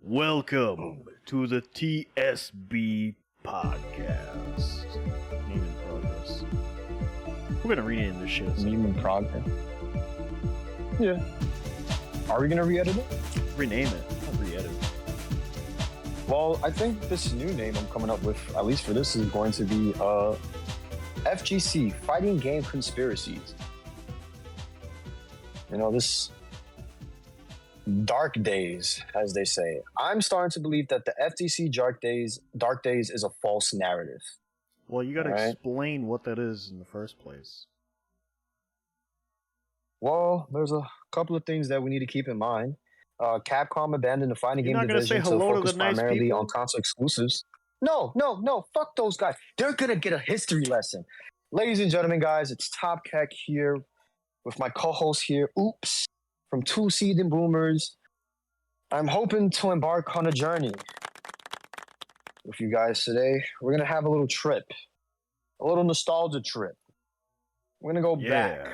Welcome to the TSB Podcast. Name in progress. We're gonna rename this shit. Name in progress. Yeah. Are we gonna re-edit it? Rename it. Not re-edit. Well, I think this new name I'm coming up with, at least for this, is going to be FGC, Fighting Game Conspiracies. You know, this dark days, as they say. I'm starting to believe that the FTC dark days is a false narrative. Well, you gotta explain what that is in the first place. Well, there's a couple of things that we need to keep in mind. Capcom abandoned the fighting game division to focus primarily on console exclusives. No. Fuck those guys. They're gonna get a history lesson. Ladies and gentlemen, guys, it's Top Keck here with my co-host here, Oops, from Two Seething Boomers. I'm hoping to embark on a journey with you guys today. We're going to have a little trip, a little nostalgia trip. We're going to go back.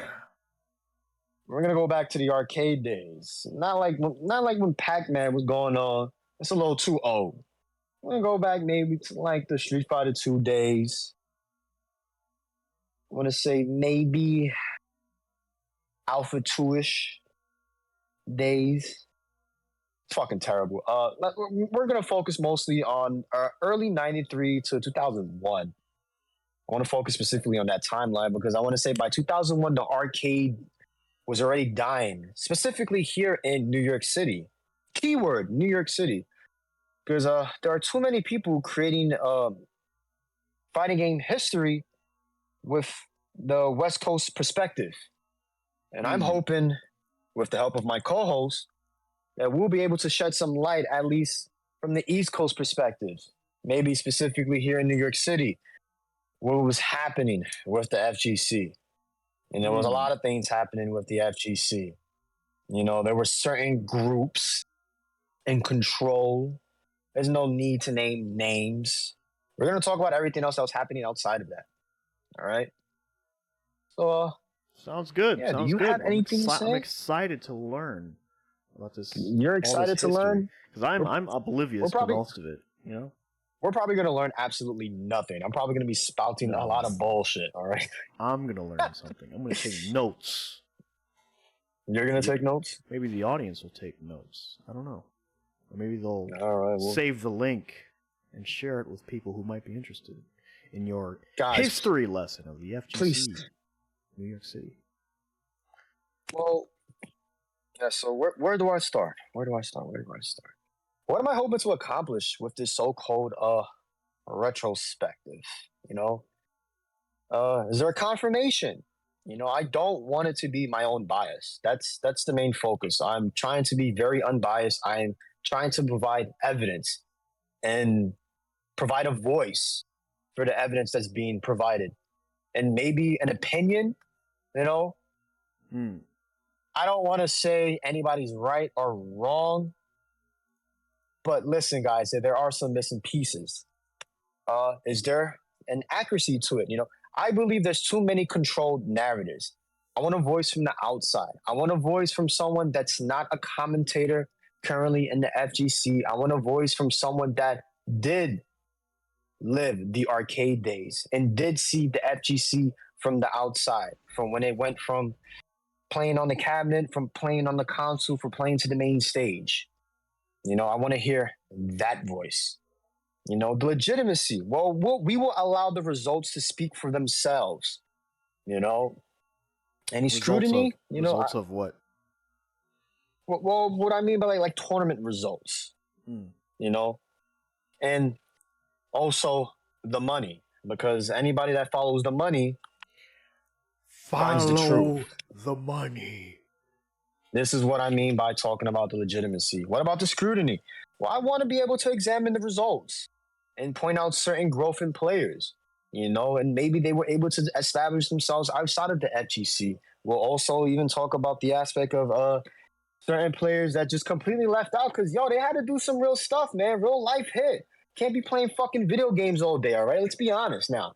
We're going to go back to the arcade days. Not like when Pac-Man was going on. It's a little too old. We're going to go back maybe to like the Street Fighter 2 days. I want to say maybe Alpha 2-ish days. It's fucking terrible. We're going to focus mostly on early 93 to 2001. I want to focus specifically on that timeline because I want to say by 2001, the arcade was already dying, specifically here in New York City. Keyword, New York City. Because there are too many people creating fighting game history with the West Coast perspective. And I'm hoping, with the help of my co-host, that we'll be able to shed some light, at least from the East Coast perspective, maybe specifically here in New York City, what was happening with the FGC. And there was a lot of things happening with the FGC. You know, there were certain groups in control. There's no need to name names. We're going to talk about everything else that was happening outside of that. All right? So, sounds good. Yeah, sounds do you good. have anything to say? I'm excited to learn about this. You're excited to learn? Because I'm oblivious to most of it, you know? We're probably going to learn absolutely nothing. I'm probably going to be spouting a lot of bullshit, all right? I'm going to learn something. I'm going to take notes. You're going to take notes? Maybe the audience will take notes. I don't know. Or maybe they'll well, save the link and share it with people who might be interested in your history lesson of the FGC. Please. New York City. Well, yeah, so where do I start? What am I hoping to accomplish with this so-called retrospective? You know? Is there a confirmation? You know, I don't want it to be my own bias. That's the main focus. I'm trying to be very unbiased. I'm trying to provide evidence and provide a voice for the evidence that's being provided. And maybe an opinion, you know? I don't want to say anybody's right or wrong, but listen, guys, there are some missing pieces. Is there an accuracy to it? You know, I believe there's too many controlled narratives. I want a voice from the outside. I want a voice from someone that's not a commentator currently in the FGC. I want a voice from someone that did live the arcade days and did see the FGC from the outside, from when it went from playing on the cabinet, from playing on the console, from playing to the main stage. You know, I want to hear that voice. You know, the legitimacy. Well, we will allow the results to speak for themselves. You know, any scrutiny. Results of what? Well, what I mean by like tournament results. You know, and also the money, because anybody that follows the money finds the truth. The money. This is what I mean by talking about the legitimacy. What about the scrutiny? Well, I want to be able to examine the results and point out certain growth in players, you know, and maybe they were able to establish themselves outside of the FGC. We'll also even talk about the aspect of certain players that just completely left out because, they had to do some real stuff, man. Real life hit. Can't be playing fucking video games all day, all right? Let's be honest now.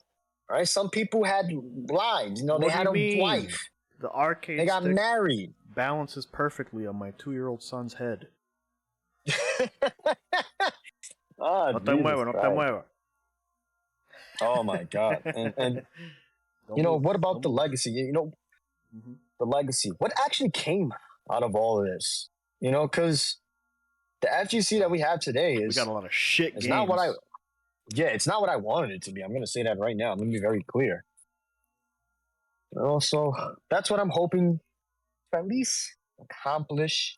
All right? Some people had lives, they had a wife. The arcade They got married. Balances perfectly on my 2-year-old son's head. No te muevas, no te muevas. Oh my God. And you know, what about the legacy? You know, the legacy. What actually came out of all of this? You know, because the FGC that we have today is... We got a lot of shit games. Not what it's not what I wanted it to be. I'm going to say that right now. I'm going to be very clear. So that's what I'm hoping to at least accomplish.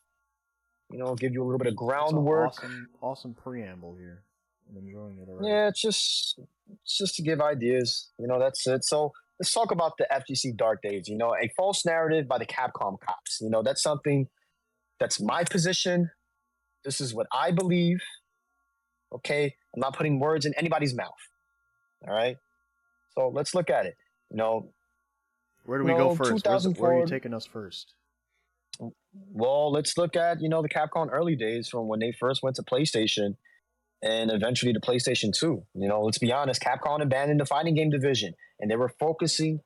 You know, give you a little bit of groundwork. Awesome preamble here. I'm enjoying it already. Yeah, it's just to give ideas. You know, that's it. So let's talk about the FGC Dark Days. You know, a false narrative by the Capcom cops. You know, that's something that's my position. This is what I believe. Okay, I'm not putting words in anybody's mouth. All right. So let's look at it. You know, where do we go first? Where are you taking us first? Well, let's look at, you know, the Capcom early days from when they first went to PlayStation and eventually to PlayStation 2. You know, let's be honest, Capcom abandoned the fighting game division and they were focusing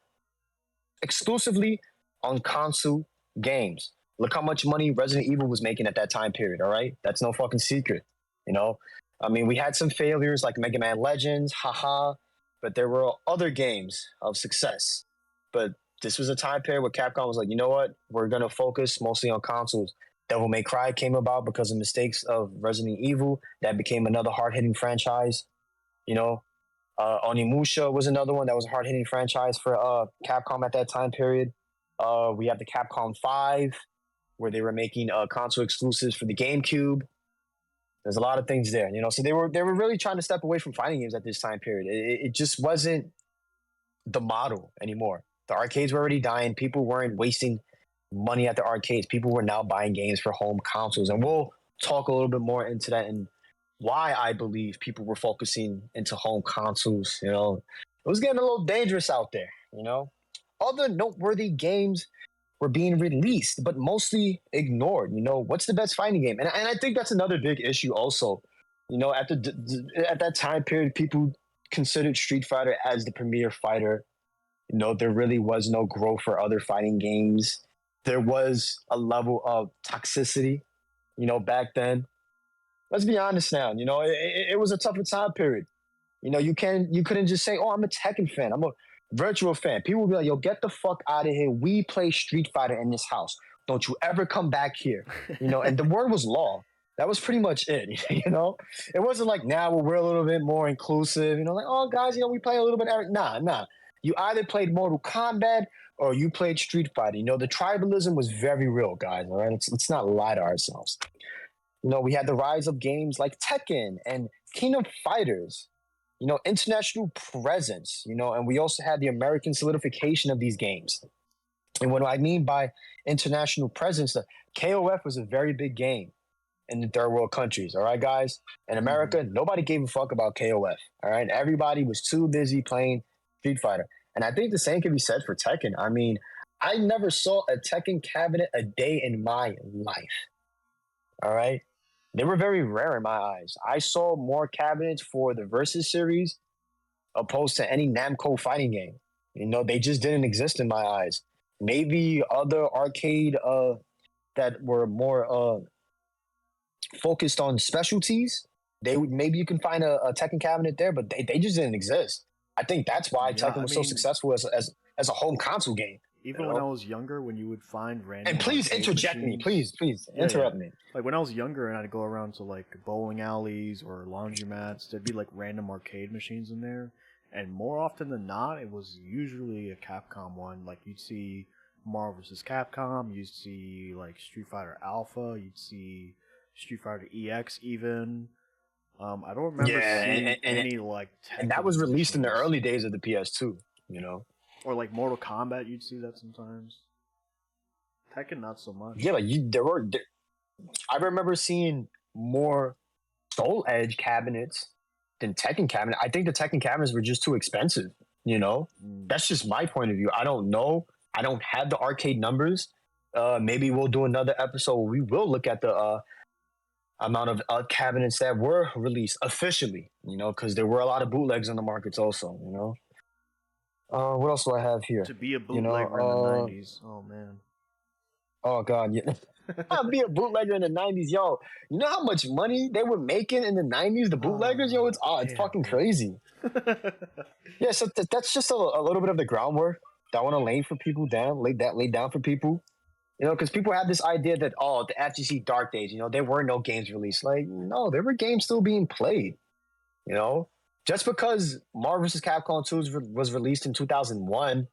exclusively on console games. Look how much money Resident Evil was making at that time period, all right? That's no fucking secret, you know? I mean, we had some failures like Mega Man Legends, haha, but there were other games of success. But this was a time period where Capcom was like, you know what? We're going to focus mostly on consoles. Devil May Cry came about because of mistakes of Resident Evil. That became another hard-hitting franchise. You know, Onimusha was another one that was a hard-hitting franchise for Capcom at that time period. We have the Capcom 5, where they were making console exclusives for the GameCube. There's a lot of things there, you know. So they were really trying to step away from fighting games at this time period. It just wasn't the model anymore. The arcades were already dying. People weren't wasting money at the arcades. People were now buying games for home consoles. And we'll talk a little bit more into that and why I believe people were focusing into home consoles. You know, it was getting a little dangerous out there, you know. Other noteworthy games were being released, but mostly ignored. You know, what's the best fighting game? And I think that's another big issue also. You know, at that time period, people considered Street Fighter as the premier fighter. You know, there really was no growth for other fighting games. There was a level of toxicity, you know, back then. Let's be honest now. You know, it was a tougher time period. You know, you couldn't just say, "Oh, I'm a Tekken fan. I'm a virtual fan." People would be like, "Yo, get the fuck out of here. We play Street Fighter in this house. Don't you ever come back here." You know, and the word was law. That was pretty much it. You know, it wasn't like now where we're a little bit more inclusive. You know, like, oh, guys, you know, we play a little bit. Nah. You either played Mortal Kombat or you played Street Fighter. You know, the tribalism was very real, guys. All right, let's not lie to ourselves. You know, we had the rise of games like Tekken and King of Fighters. You know, international presence. You know, and we also had the American solidification of these games. And what I mean by international presence, the KOF was a very big game in the third world countries. All right, guys. In America, nobody gave a fuck about KOF. All right, everybody was too busy playing Street Fighter. And I think the same can be said for Tekken. I mean, I never saw a Tekken cabinet a day in my life. All right. They were very rare in my eyes. I saw more cabinets for the Versus series opposed to any Namco fighting game. You know, they just didn't exist in my eyes. Maybe other arcade that were more focused on specialties. Maybe you can find a Tekken cabinet there, but they just didn't exist. I think that's why Tekken was so successful as a home console game. Even when I was younger, when you would find random... And please interject me. Please interrupt me. Like when I was younger and I'd go around to like bowling alleys or laundromats, there'd be like random arcade machines in there. And more often than not, it was usually a Capcom one. Like you'd see Marvel vs. Capcom, you'd see like Street Fighter Alpha, you'd see Street Fighter EX even. I don't remember seeing any like... And that was released in the early days of the PS2, you know? Or like Mortal Kombat, you'd see that sometimes. Tekken, not so much. Yeah, like I remember seeing more Soul Edge cabinets than Tekken cabinets. I think the Tekken cabinets were just too expensive, you know? That's just my point of view. I don't know. I don't have the arcade numbers. Maybe we'll do another episode where we will look at the amount of cabinets that were released officially, you know, because there were a lot of bootlegs on the markets also, you know. What else do I have here? To be a bootlegger in the 90s. Oh, man. Oh, God. Yeah. I'd be a bootlegger in the 90s. Yo, you know how much money they were making in the 90s? The bootleggers, yo, it's fucking crazy. Yeah, so that's just a little bit of the groundwork that I want to lay for people down, lay down for people. You know, because people have this idea that, oh, the FGC dark days, you know, there were no games released. Like, no, there were games still being played. You know, just because Marvel vs. Capcom 2 was released in 2001,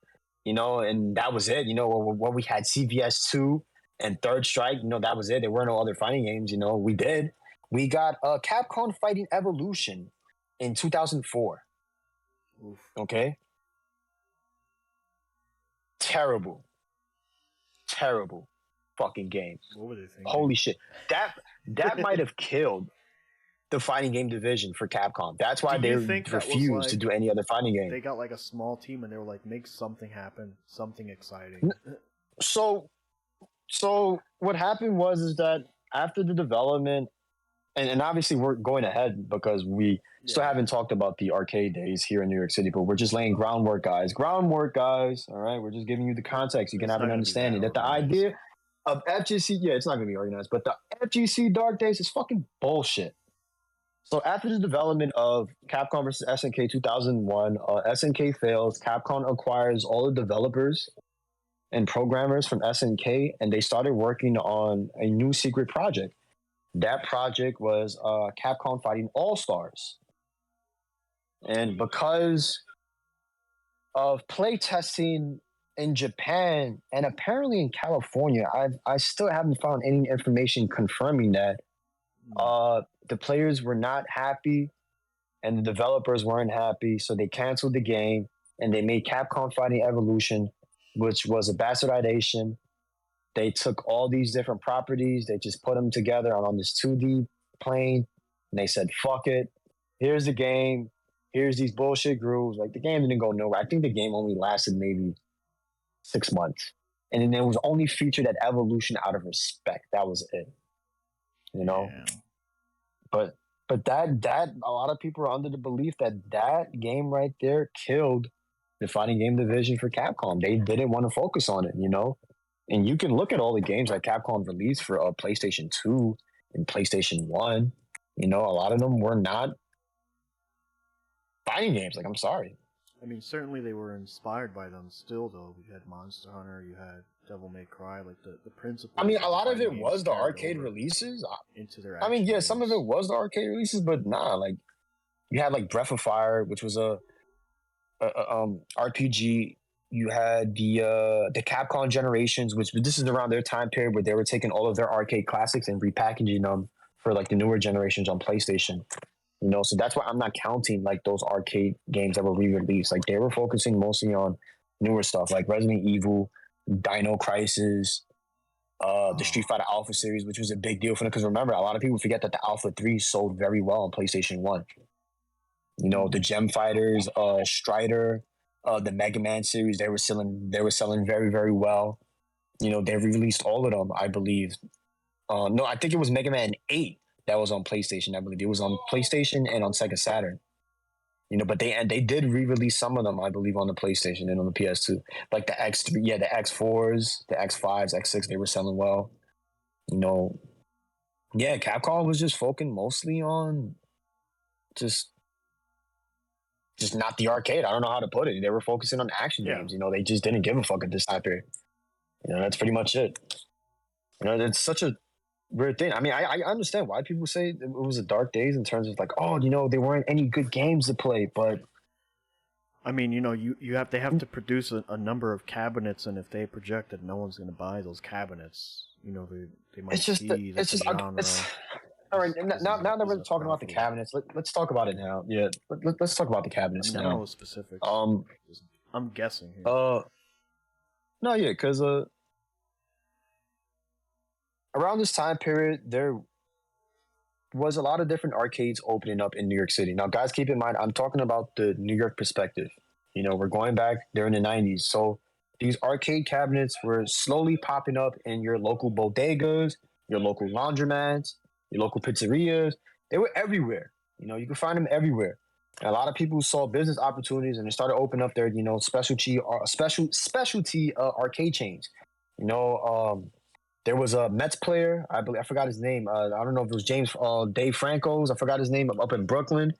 you know, and that was it. You know, when we had CVS 2 and Third Strike, you know, that was it. There were no other fighting games. You know, we got Capcom Fighting Evolution in 2004. Oof. Okay. Terrible fucking game. What were they thinking? Holy shit. That might have killed the fighting game division for Capcom. That's why they refused to do any other fighting game. They got like a small team and they were like, make something happen, something exciting. So what happened is that after the development, and obviously we're going ahead because we still haven't talked about the arcade days here in New York City, but we're just laying groundwork, guys. All right? We're just giving you the context. You can have an understanding that the idea of FGC, it's not going to be organized, but the FGC Dark Days is fucking bullshit. So after the development of Capcom vs. SNK 2001, SNK fails. Capcom acquires all the developers and programmers from SNK, and they started working on a new secret project. That project was Capcom Fighting All-Stars. And because of playtesting in Japan and apparently in California, I still haven't found any information confirming that the players were not happy and the developers weren't happy, so they canceled the game and they made Capcom Fighting Evolution, which was a bastardization. They took all these different properties, they just put them together on this 2D plane, and they said, fuck it, here's the game, here's these bullshit grooves. Like, the game didn't go nowhere. I think the game only lasted maybe 6 months. And then it was only featured at Evolution out of respect. That was it. You know? Yeah. But that a lot of people are under the belief that game right there killed the fighting game division for Capcom. They didn't want to focus on it, you know? And you can look at all the games that Capcom released for PlayStation 2 and PlayStation 1. You know, a lot of them were not fighting games. Like, I'm sorry. I mean, certainly they were inspired by them still, though. You had Monster Hunter, you had Devil May Cry, like the principle. I mean, a lot of it was the arcade releases. Into their some of it was the arcade releases, but nah, like, you had like Breath of Fire, which was a RPG. You had the Capcom Generations, which this is around their time period where they were taking all of their arcade classics and repackaging them for like the newer generations on PlayStation. You know, so that's why I'm not counting like those arcade games that were re-released. Like, they were focusing mostly on newer stuff like Resident Evil, Dino Crisis, the Street Fighter Alpha series, which was a big deal for them. Because remember, a lot of people forget that the Alpha 3 sold very well on PlayStation 1. You know, the Gem Fighters, Strider, the Mega Man series, they were selling very, very well. You know, they released all of them, I believe. No, I think it was Mega Man 8 that was on PlayStation. I believe it was on PlayStation and on Sega Saturn. You know, but they did re-release some of them, I believe, on the PlayStation and on the PS2. Like the X3, the X4s, the X5s, X6, they were selling well. You know, yeah, Capcom was just focusing mostly on just not the arcade. I don't know how to put it. They were focusing on action games. You know, they just didn't give a fuck at this time period. You know, that's pretty much it. You know, it's such a weird thing. I mean, I understand why people say it was a dark days in terms of like, oh, you know, there weren't any good games to play, but I mean, you know, they have to produce a number of cabinets, and if they project that no one's going to buy those cabinets, you know, they might see that the genre. All right, now that we're talking about the cabinets, let's talk about it now. Yeah, let's talk about the cabinets now. I don't know specifics. I'm guessing here. No, yeah, because around this time period, there was a lot of different arcades opening up in New York City. Now, guys, keep in mind, I'm talking about the New York perspective. You know, we're going back there in the 90s. So these arcade cabinets were slowly popping up in your local bodegas, your local laundromats, your local pizzerias. They were everywhere. You know, you could find them everywhere. And a lot of people saw business opportunities and they started opening up their, you know, specialty arcade chains. You know, There was a Mets player, I believe, I forgot his name. I don't know if it was Dave Franco's. I forgot his name, up in Brooklyn,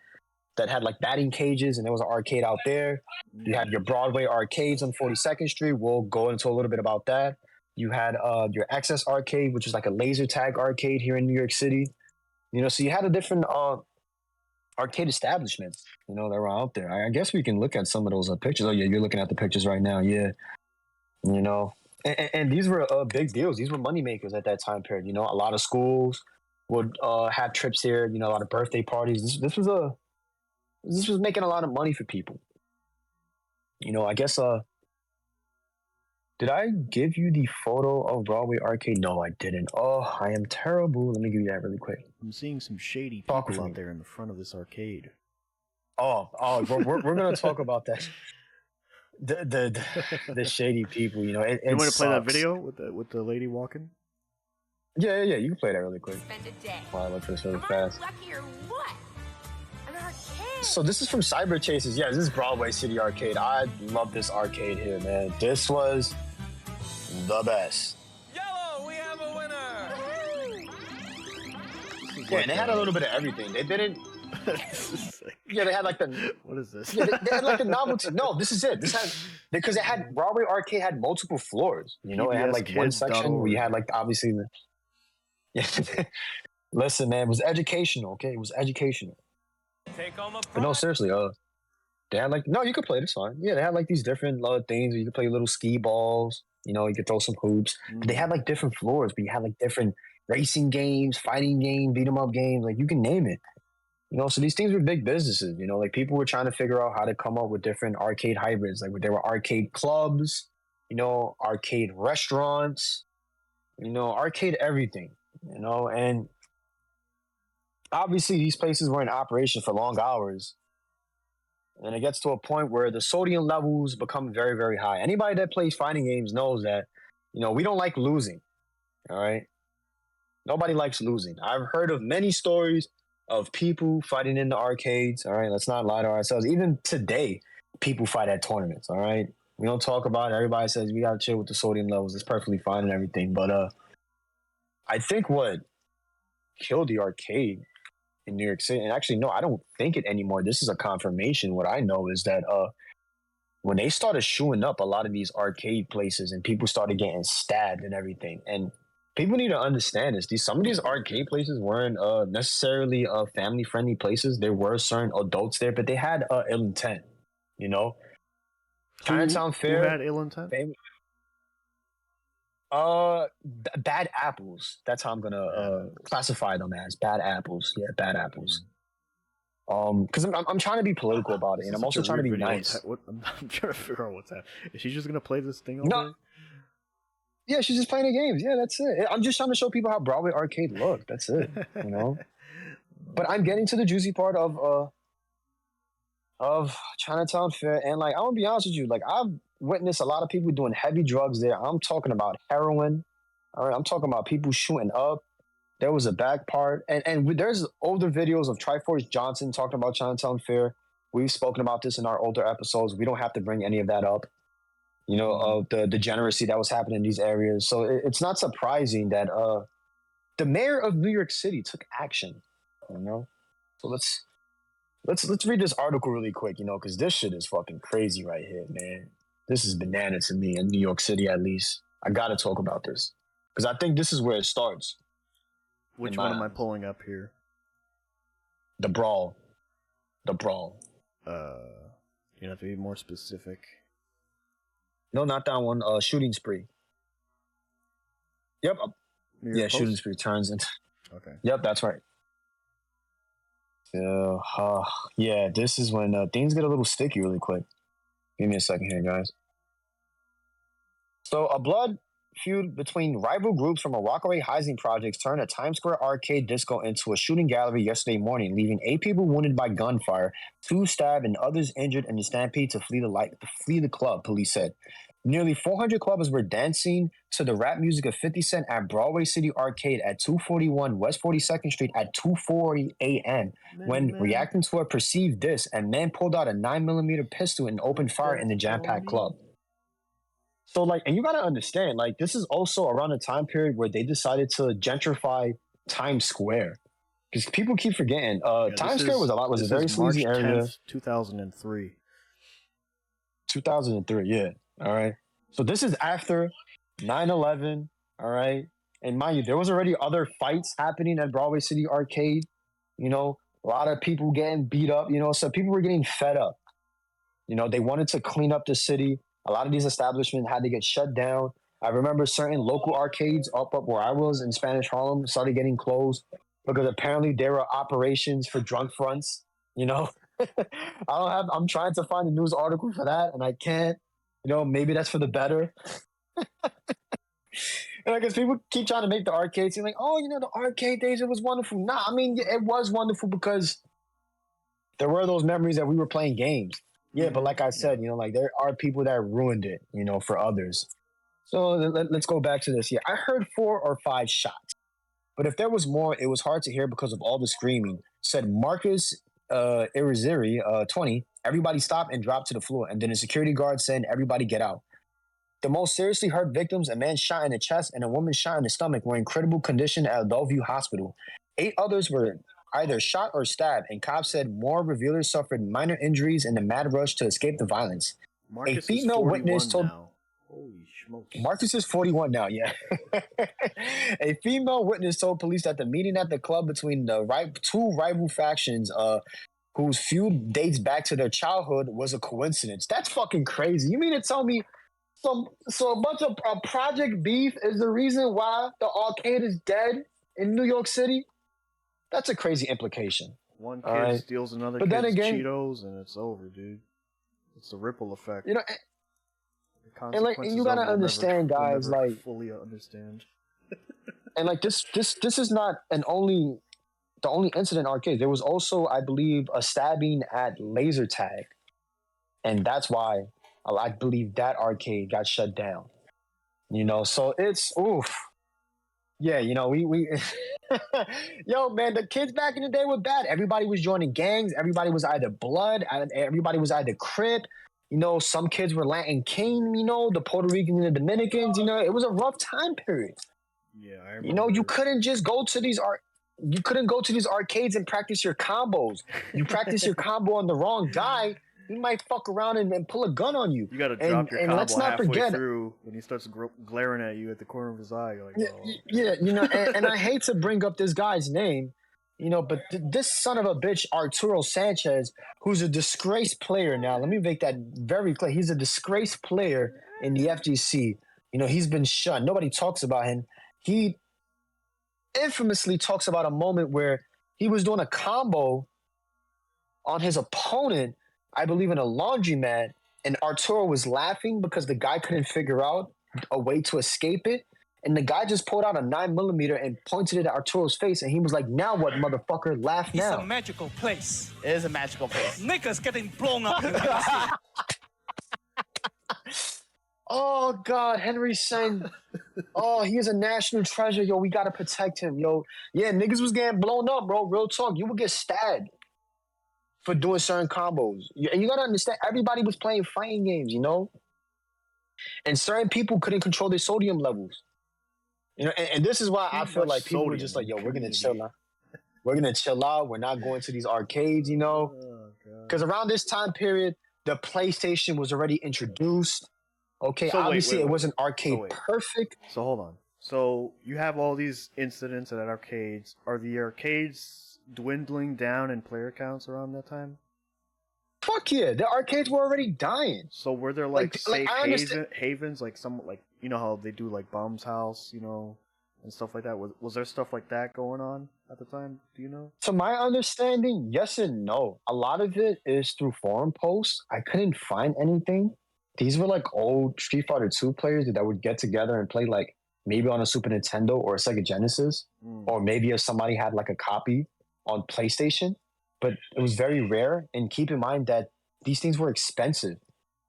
that had like batting cages, and there was an arcade out there. You had your Broadway arcades on 42nd Street. We'll go into a little bit about that. You had your Access Arcade, which is like a laser tag arcade here in New York City. So you had a different arcade establishments, that were out there. I guess we can look at some of those pictures. Oh yeah, you're looking at the pictures right now. Yeah, and these were big deals. These were money makers at that time period. A lot of schools would have trips there. A lot of birthday parties. This was making a lot of money for people. I guess. Did I give you the photo of Broadway Arcade? No, I didn't. Oh, I am terrible. Let me give you that really quick. I'm seeing some shady people out there in the front of this arcade. Oh, we're gonna talk about that. The shady people. You want to play that video with the lady walking? Yeah. You can play that really quick. Spend a day. Wow, I look for this really fast. Lucky or what? An arcade. So this is from Cyber Chasers. Yeah, this is Broadway City Arcade. I love this arcade here, man. This was the best. Yellow, we have a winner. Yeah, and they had a little bit of everything. They didn't. Yeah, they had like the. What is this? Yeah, they had like a novelty. No, this is it. Because it had Broadway Arcade had multiple floors. It had like one section where you had like obviously the. Yeah. Listen, man, it was educational. Okay, it was educational. Take home a but no, seriously, they had like you could play this fine. Yeah, they had like these different things where you could play little skee balls. You could throw some hoops. But they had like different floors, but you had like different racing games, fighting games, beat 'em up games, like you can name it. So these things were big businesses. Like people were trying to figure out how to come up with different arcade hybrids. Like there were arcade clubs, arcade restaurants, arcade everything. And obviously these places were in operation for long hours. And it gets to a point where the sodium levels become very, very high. Anybody that plays fighting games knows that, we don't like losing. All right. Nobody likes losing. I've heard of many stories of people fighting in the arcades. All right. Let's not lie to ourselves. Even today, people fight at tournaments. All right. We don't talk about it. Everybody says we got to chill with the sodium levels. It's perfectly fine and everything. But I think what killed the arcade in New York City, and actually, no, I don't think it anymore. This is a confirmation. What I know is that when they started shooing up a lot of these arcade places and people started getting stabbed and everything, and people need to understand this. Some of these arcade places weren't necessarily family-friendly places. There were certain adults there, but they had ill intent, Chinatown Fair. Who had ill intent? Bad apples. That's how I'm gonna classify them as bad apples. Yeah, bad apples. Because I'm trying to be political about it, and I'm also trying to be nice. I'm trying to figure out what's that. Is she just gonna play this thing all day? Yeah, she's just playing the games. Yeah, that's it. I'm just trying to show people how Broadway Arcade looked. That's it. But I'm getting to the juicy part of Chinatown Fair, and like I'm gonna be honest with you, like I've witnessed a lot of people doing heavy drugs there. I'm talking about heroin. All right, I'm talking about people shooting up. There was a back part, and there's older videos of Triforce Johnson talking about Chinatown Fair. We've spoken about this in our older episodes. We don't have to bring any of that up. The degeneracy that was happening in these areas. So it's not surprising that the mayor of New York City took action. So let's read this article really quick. Because this shit is fucking crazy right here, man. This is banana to me in New York City, at least. I got to talk about this because I think this is where it starts. Which one am I pulling up here? The brawl. You have to be more specific. No, not that one. Shooting spree. Yep. Yeah, post? Shooting spree turns into. Okay. Yep, that's right. Yeah, this is when things get a little sticky really quick. Give me a second here, guys. So a blood feud between rival groups from a Rockaway housing projects turned a Times Square arcade disco into a shooting gallery yesterday morning, leaving 8 people wounded by gunfire, 2 stabbed, and others injured in the stampede to flee the club, police said. Nearly 400 clubbers were dancing to the rap music of 50 Cent at Broadway City Arcade at 241 West 42nd Street at 2:40 a.m. When reacting to a perceived diss, a man pulled out a 9mm pistol and opened fire in the jam-packed club. So like, and you got to understand, like, this is also around a time period where they decided to gentrify Times Square. Because people keep forgetting, Times Square was a very sleazy March area. 10th, 2003. 2003, yeah. All right. So this is after 9/11. All right. And mind you, there was already other fights happening at Broadway City Arcade. You know, a lot of people getting beat up. You know, so people were getting fed up. You know, they wanted to clean up the city. A lot of these establishments had to get shut down. I remember certain local arcades up where I was in Spanish Harlem started getting closed because apparently there were operations for drug fronts. You know, I'm trying to find a news article for that and I can't. You know, maybe that's for the better. And I guess people keep trying to make the arcade seem like, oh, you know, the arcade days, it was wonderful. Nah, I mean, it was wonderful because there were those memories that we were playing games. Yeah, but like I said, you know, like there are people that ruined it, you know, for others. So let's go back to this. Yeah, I heard 4 or 5 shots. But if there was more, it was hard to hear because of all the screaming. Said Marcus Irizarry, 20, everybody stop and drop to the floor. And then a security guard said, everybody get out. The most seriously hurt victims, a man shot in the chest and a woman shot in the stomach, were in critical condition at Bellevue Hospital. 8 others were either shot or stabbed, and cops said more revealers suffered minor injuries in the mad rush to escape the violence. Marcus a female witness told now. Holy smokes. Marcus is 41 now, yeah. A female witness told police that the meeting at the club between the two rival factions whose feud dates back to their childhood was a coincidence. That's fucking crazy. You mean to tell me so a bunch of Project Beef is the reason why the arcade is dead in New York City? That's a crazy implication. One kid steals another kid's Cheetos and it's over, dude. It's a ripple effect. You know, and like you gotta understand, guys. Like fully understand. And like this is not the only incident in arcades. There was also, I believe, a stabbing at laser tag, and that's why I believe that arcade got shut down. You know, so it's oof. Yeah, you know, we yo, man, the kids back in the day were bad. Everybody was joining gangs. Everybody was either blood. Everybody was either Crip. You know, some kids were Latin King, you know, the Puerto Ricans and the Dominicans. You know, it was a rough time period. Yeah, I remember. You know, you couldn't just go to these arcades and practice your combos. You practice your combo on the wrong guy, he might fuck around and pull a gun on you. You got to drop your combo halfway through when he starts glaring at you at the corner of his eye. You're like, oh. Yeah, you know, and I hate to bring up this guy's name, you know, but this son of a bitch, Arturo Sanchez, who's a disgraced player now. Let me make that very clear. He's a disgraced player in the FGC. You know, he's been shunned. Nobody talks about him. He infamously talks about a moment where he was doing a combo on his opponent, I believe in a laundromat, and Arturo was laughing because the guy couldn't figure out a way to escape it. And the guy just pulled out a 9mm and pointed it at Arturo's face, and he was like, now what, motherfucker? Laugh now. It's a magical place. It is a magical place. Niggas getting blown up. Oh, God, Henry Sen. Oh, he is a national treasure. Yo, we got to protect him, yo. Yeah, niggas was getting blown up, bro. Real talk. You would get stabbed for doing certain combos. And you got to understand, everybody was playing fighting games, you know? And certain people couldn't control their sodium levels. You know, and this is why I feel like people were just like, yo, we're going to chill out. We're going to chill out. We're not going to these arcades, you know? Because around this time period, the PlayStation was already introduced. Okay, so obviously it wasn't arcade perfect. So hold on. So you have all these incidents at arcades. Are the arcades dwindling down in player counts around that time? Fuck yeah, the arcades were already dying. So were there like safe havens, like some, like, you know how they do like Bum's House, you know, and stuff like that? Was there stuff like that going on at the time? Do you know? To my understanding, yes and no. A lot of it is through forum posts. I couldn't find anything. These were like old Street Fighter 2 players that would get together and play like maybe on a Super Nintendo or a Sega Genesis, or maybe if somebody had like a copy on PlayStation. But it was very rare. And keep in mind that these things were expensive.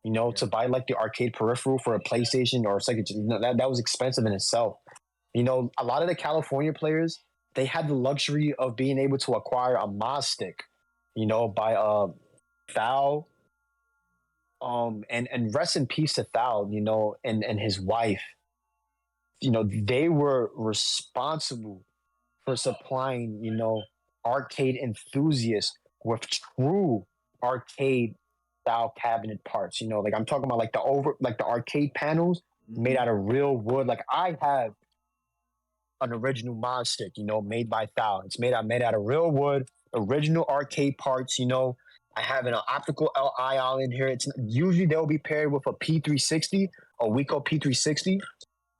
You know, to buy like the arcade peripheral for a PlayStation or a Sega, you know, that was expensive in itself. You know, a lot of the California players, they had the luxury of being able to acquire a Moz stick, you know, by Foul. And rest in peace to Thal, you know, and his wife. You know, they were responsible for supplying, you know, arcade enthusiasts with true arcade style cabinet parts. You know, like I'm talking about like the arcade panels made out of real wood. Like I have an original mod stick, you know, made by Thal. It's made out of real wood, original arcade parts, you know. I have an optical IL in here. It's usually they'll be paired with a P360, a Wiko P360,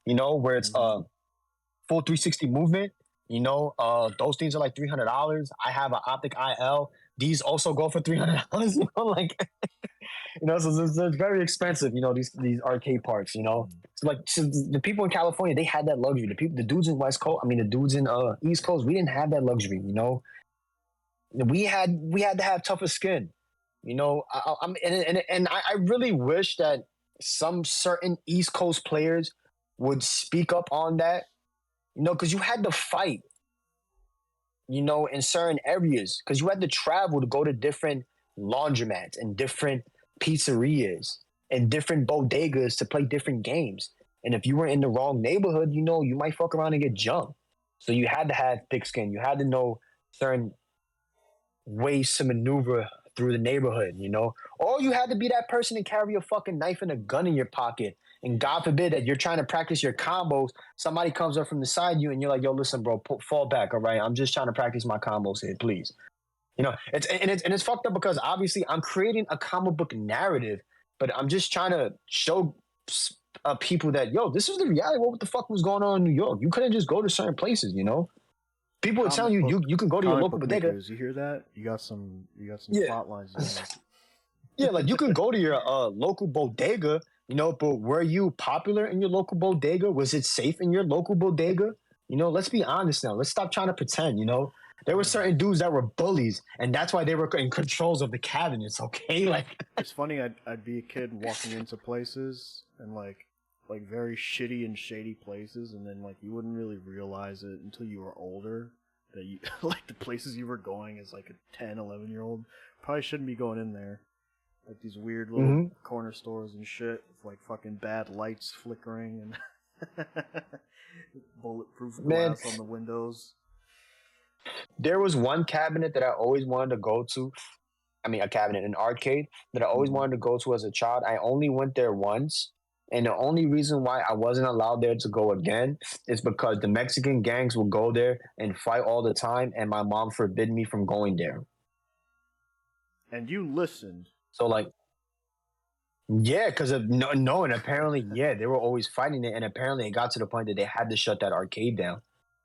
you know, where it's full 360 movement. You know, those things are like $300. I have an optic IL. These also go for $300. You know, like you know, so it's very expensive. You know, these arcade parts. You know, so the people in California, they had that luxury. The dudes in West Coast, I mean, the dudes in East Coast, we didn't have that luxury. You know, we had to have tougher skin. You know, I really wish that some certain East Coast players would speak up on that. You know, because you had to fight, you know, in certain areas, because you had to travel to go to different laundromats and different pizzerias and different bodegas to play different games. And if you were in the wrong neighborhood, you know, you might fuck around and get jumped. So you had to have thick skin. You had to know certain ways to maneuver through the neighborhood, you know, or you had to be that person and carry a fucking knife and a gun in your pocket. And God forbid that you're trying to practice your combos. Somebody comes up from the side of you and you're like, yo, listen, bro, fall back. All right. I'm just trying to practice my combos here, please. You know, it's fucked up because obviously I'm creating a comic book narrative, but I'm just trying to show people that, yo, this is the reality. What the fuck was going on in New York? You couldn't just go to certain places, you know? People are telling you can go to your local bodega. You hear that? You got some plot lines. Yeah, like you can go to your local bodega, you know, but were you popular in your local bodega? Was it safe in your local bodega? You know, let's be honest now. Let's stop trying to pretend, you know. There were certain dudes that were bullies, and that's why they were in controls of the cabinets, okay? Like it's funny, I'd be a kid walking into places and like very shitty and shady places, and then like you wouldn't really realize it until you were older that you like the places you were going as like a 10-11-year-old probably shouldn't be going in there. Like these weird little corner stores and shit with like fucking bad lights flickering and bulletproof glass on the windows. There was one cabinet that I always wanted to go to. I mean, a cabinet, an arcade that I always wanted to go to as a child. I only went there once. And the only reason why I wasn't allowed there to go again is because the Mexican gangs will go there and fight all the time. And my mom forbid me from going there. And you listened. So like, yeah, because of no, and apparently, yeah, they were always fighting it. And apparently it got to the point that they had to shut that arcade down.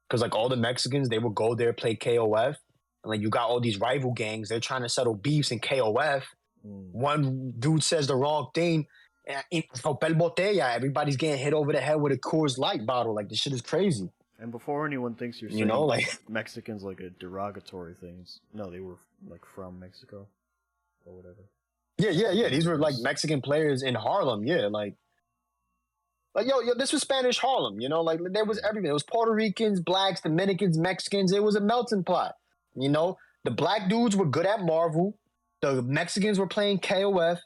Because like all the Mexicans, they would go there, play KOF. And like you got all these rival gangs. They're trying to settle beefs in KOF. One dude says the wrong thing. Everybody's getting hit over the head with a Coors Light bottle. Like, this shit is crazy. And before anyone thinks you're saying, you know, like Mexicans like a derogatory things. No, they were like from Mexico or whatever. Yeah. These were like Mexican players in Harlem. Yeah, like yo, this was Spanish Harlem. You know, like there was everything. It was Puerto Ricans, blacks, Dominicans, Mexicans. It was a melting pot. You know, the black dudes were good at Marvel. The Mexicans were playing KOF.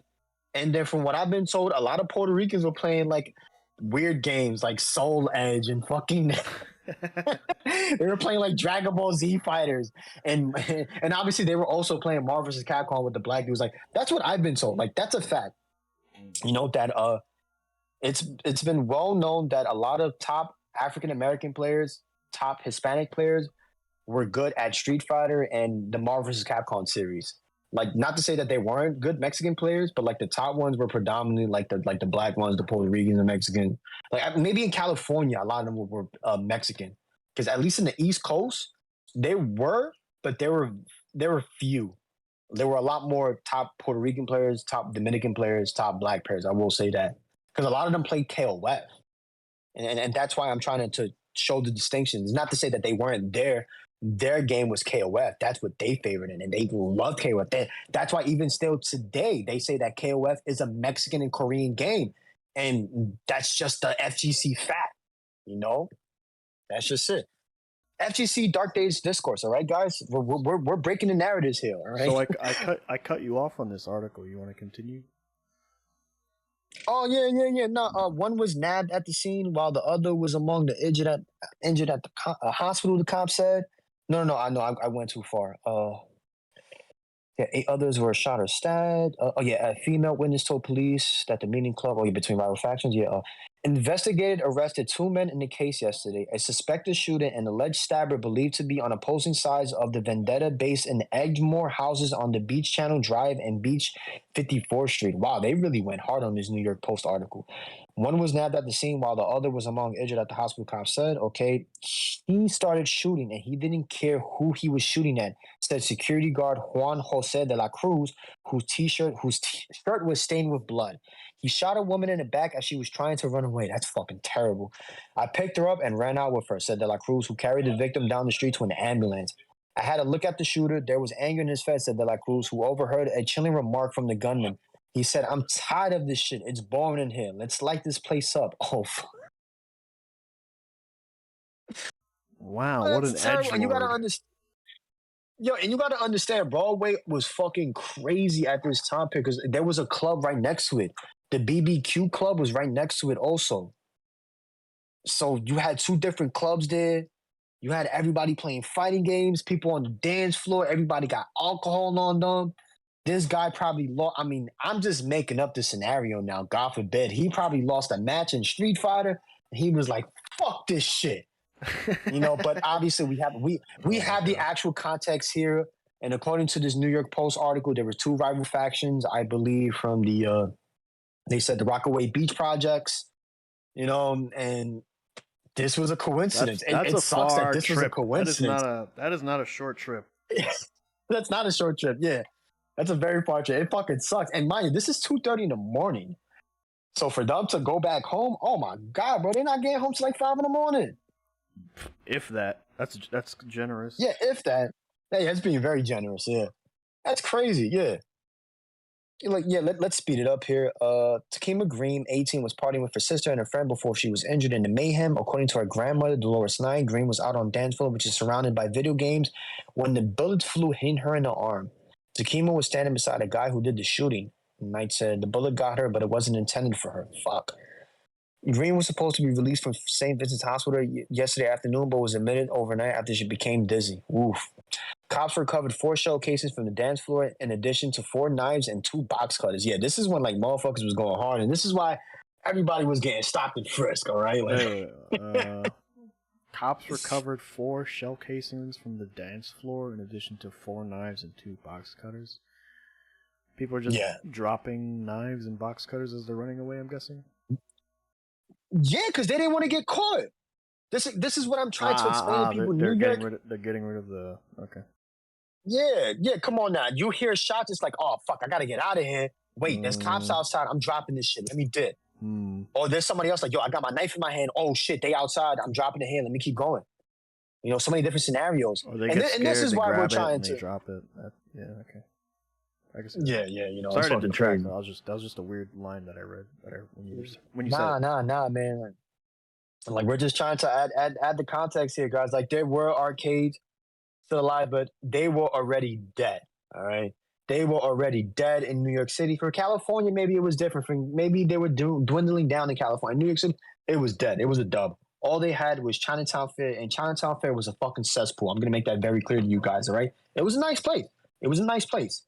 And then from what I've been told, a lot of Puerto Ricans were playing like weird games like Soul Edge and fucking they were playing like Dragon Ball Z Fighters. And obviously they were also playing Marvel vs. Capcom with the black dudes. Like that's what I've been told. Like that's a fact. You know, that it's been well known that a lot of top African American players, top Hispanic players were good at Street Fighter and the Marvel vs. Capcom series. Like, not to say that they weren't good Mexican players, but like the top ones were predominantly like the black ones, the Puerto Ricans, the Mexican. Like maybe in California, a lot of them were Mexican, because at least in the East Coast, they were, but there were few. There were a lot more top Puerto Rican players, top Dominican players, top black players. I will say that, because a lot of them played KOF, and that's why I'm trying to show the distinctions. Not to say that they weren't there. Their game was KOF. That's what they favored in, and they love KOF. That's why even still today, they say that KOF is a Mexican and Korean game, and that's just the FGC fact. You know, that's just it. FGC Dark Days Discourse. All right, guys, we're breaking the narratives here. All right. So I cut you off on this article. You want to continue? Oh yeah. No, one was nabbed at the scene while the other was among the injured at the hospital. The cop said, "No. I know. I went too far. Yeah, 8 others were shot or stabbed. A female witness told police that the meeting club, between rival factions. Investigated arrested 2 men in the case yesterday. A suspected shooter and alleged stabber believed to be on opposing sides of the vendetta based in Edgemore houses on the Beach Channel Drive and Beach 54th Street. Wow, they really went hard on this New York Post article. One was nabbed at the scene while the other was among injured at the hospital, cops said. Okay, he started shooting and he didn't care who he was shooting at, said security guard Juan Jose de la Cruz, whose shirt was stained with blood. He shot a woman in the back as she was trying to run away. That's fucking terrible. I picked her up and ran out with her, said De La Cruz, who carried the victim down the street to an ambulance. I had a look at the shooter. There was anger in his face, said De La Cruz, who overheard a chilling remark from the gunman. He said, I'm tired of this shit. It's boring in here. Let's light this place up. Oh, fuck. Wow, what an edge. And you gotta understand. And you got to understand, Broadway was fucking crazy at this time because there was a club right next to it. The BBQ club was right next to it also. So you had 2 different clubs there. You had everybody playing fighting games, people on the dance floor. Everybody got alcohol on them. This guy probably lost. I mean, I'm just making up the scenario now. God forbid. He probably lost a match in Street Fighter. And he was like, fuck this shit. But obviously we have the actual context here. And according to this New York Post article, there were 2 rival factions, I believe, from they said the Rockaway Beach projects, and this was a coincidence. That's a far trip. Was a coincidence. That is not a short trip. That's not a short trip. Yeah, that's a very far trip. It fucking sucks. And mind you, this is 2:30 in the morning. So for them to go back home, oh my God, bro, they're not getting home till like 5 in the morning. If that. That's generous. Yeah, if that. Hey, that's being very generous, yeah. That's crazy, yeah. Let's speed it up here. Takima Green, 18, was partying with her sister and her friend before she was injured in the mayhem. According to her grandmother, Dolores Knight, Green was out on dance floor, which is surrounded by video games, when the bullet flew, hitting her in the arm. Takima was standing beside a guy who did the shooting. Knight said the bullet got her, but it wasn't intended for her. Fuck. Green was supposed to be released from St. Vincent's Hospital yesterday afternoon, but was admitted overnight after she became dizzy. Oof. Cops recovered 4 shell casings from the dance floor, in addition to 4 knives and 2 box cutters. Yeah, this is when motherfuckers was going hard, and this is why everybody was getting stopped and frisked. All right. Cops recovered 4 shell casings from the dance floor, in addition to 4 knives and 2 box cutters. People are just dropping knives and box cutters as they're running away, I'm guessing. Yeah, because they didn't want to get caught. This is what I'm trying to explain to people. They're getting rid of the... Okay. Yeah, come on now. You hear shots, it's like, oh, fuck, I got to get out of here. Wait, there's cops outside. I'm dropping this shit. Let me dip. Or there's somebody else like, yo, I got my knife in my hand. Oh, shit, they outside. I'm dropping it here. Let me keep going. So many different scenarios. Or they get scared, and this is why we're trying to... drop it. Yeah, okay. I guess. Yeah. Sorry to detract. That was just a weird line that I read. When you said. Nah, man. Like we're just trying to add the context here, guys. Like there were arcades still alive, but they were already dead. All right, they were already dead in New York City. For California, maybe it was different. Maybe they were dwindling down in California. New York City, it was dead. It was a dub. All they had was Chinatown Fair, and Chinatown Fair was a fucking cesspool. I'm gonna make that very clear to you guys. All right, it was a nice place.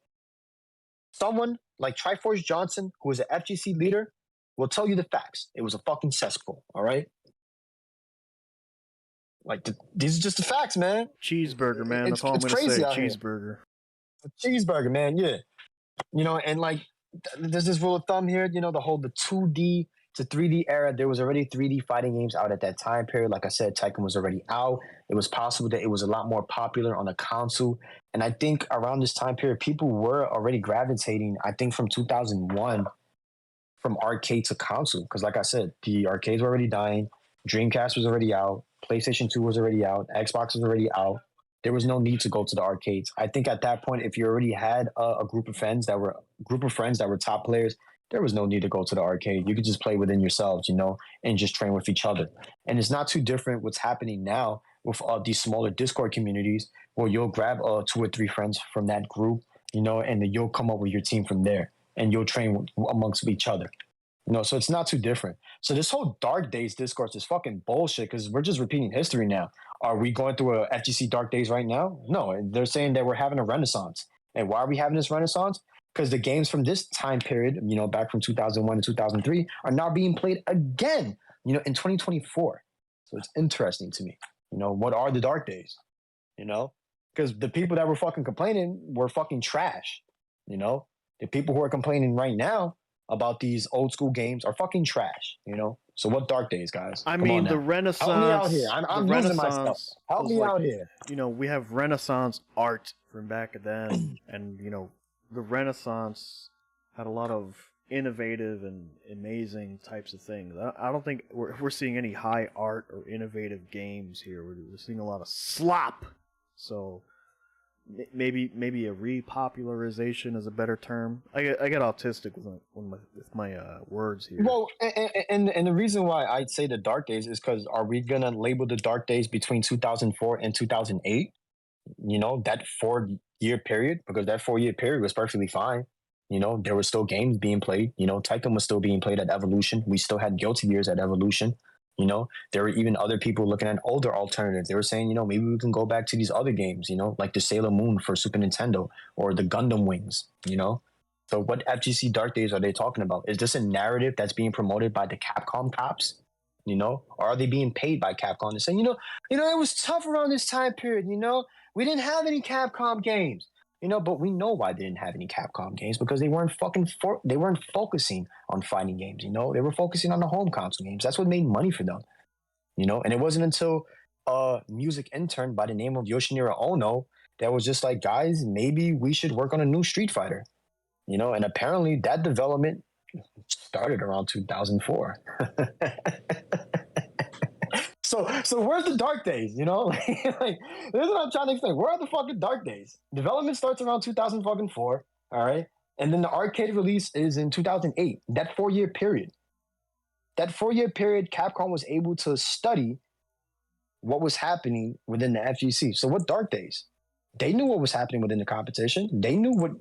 Someone like Triforce Johnson, who is an FGC leader, will tell you the facts. It was a fucking cesspool, all right? These are just the facts, man. Cheeseburger, man. That's all I'm going to say. Cheeseburger. Cheeseburger, man, yeah. And there's this rule of thumb here, the 2D to 3D era, there was already 3D fighting games out at that time period. Like I said, Tekken was already out. It was possible that it was a lot more popular on the console. And I think around this time period, people were already gravitating, I think from 2001, from arcade to console. Because like I said, the arcades were already dying. Dreamcast was already out. PlayStation 2 was already out. Xbox was already out. There was no need to go to the arcades. I think at that point, if you already had a group of friends that were top players, there was no need to go to the arcade. You could just play within yourselves, and just train with each other. And it's not too different what's happening now with these smaller Discord communities where you'll grab 2 or 3 friends from that group, and then you'll come up with your team from there and you'll train amongst each other. So it's not too different. So this whole Dark Days discourse is fucking bullshit because we're just repeating history now. Are we going through a FGC Dark Days right now? No, they're saying that we're having a renaissance. And why are we having this renaissance? Because the games from this time period, back from 2001 to 2003, are now being played again, in 2024. So it's interesting to me. What are the Dark Days? Because the people that were fucking complaining were fucking trash. The people who are complaining right now about these old school games are fucking trash, So what Dark Days, guys? I mean, the Renaissance. Help me out here. I'm losing myself. Help me out here. We have Renaissance art from back then, and the Renaissance had a lot of innovative and amazing types of things. I don't think we're seeing any high art or innovative games here. We're seeing a lot of slop. So maybe a repopularization is a better term. I get autistic with my words here. Well, and the reason why I'd say the Dark Days is because are we gonna label the Dark Days between 2004 and 2008? That 4-year period, because that 4-year period was perfectly fine. There were still games being played. Tekken was still being played at Evolution. We still had Guilty Gears at Evolution. There were even other people looking at older alternatives. They were saying, maybe we can go back to these other games, like the Sailor Moon for Super Nintendo or the Gundam Wings, So what FGC Dark Days are they talking about? Is this a narrative that's being promoted by the Capcom cops? Or are they being paid by Capcom to say, it was tough around this time period, we didn't have any Capcom games. But we know why they didn't have any Capcom games, because they weren't they weren't focusing on fighting games. They were focusing on the home console games. That's what made money for them. And it wasn't until a music intern by the name of Yoshinari Ono that was just like, guys, maybe we should work on a new Street Fighter. And apparently that development started around 2004. So where's the Dark Days? Like, this is what I'm trying to explain. Where are the fucking Dark Days? Development starts around 2004, all right? And then the arcade release is in 2008. That 4-year period. Capcom was able to study what was happening within the FGC. So what Dark Days? They knew what was happening within the competition. They knew what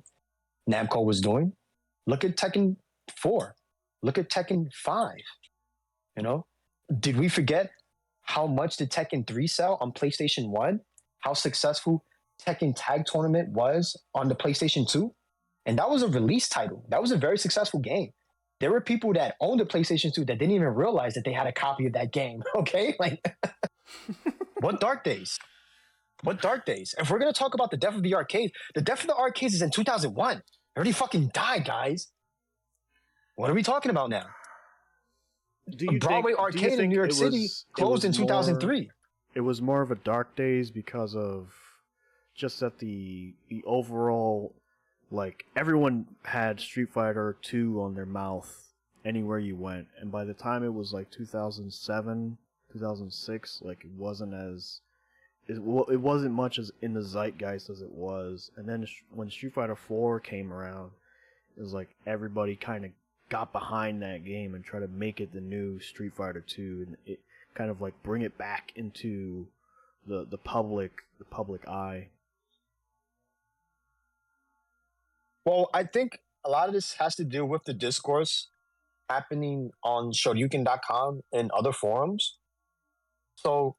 Namco was doing. Look at Tekken 4. Look at Tekken 5. Did we forget how much did Tekken 3 sell on PlayStation 1? How successful Tekken Tag Tournament was on the PlayStation 2? And that was a release title. That was a very successful game. There were people that owned the PlayStation 2 that didn't even realize that they had a copy of that game, okay? Like, what Dark Days? What Dark Days? If we're going to talk about the death of the arcade, the death of the arcades is in 2001. It already fucking died, guys. What are we talking about now? Broadway Arcade in New York City closed in 2003. It was more of a Dark Days because of just that the overall, like, everyone had Street Fighter 2 on their mouth anywhere you went. And by the time it was like 2007, 2006, like, it wasn't much as in the zeitgeist as it was. And then when Street Fighter 4 came around, it was like everybody kind of got behind that game and try to make it the new Street Fighter 2, and it kind of like bring it back into the public eye. Well, I think a lot of this has to do with the discourse happening on Shoryuken.com and other forums. So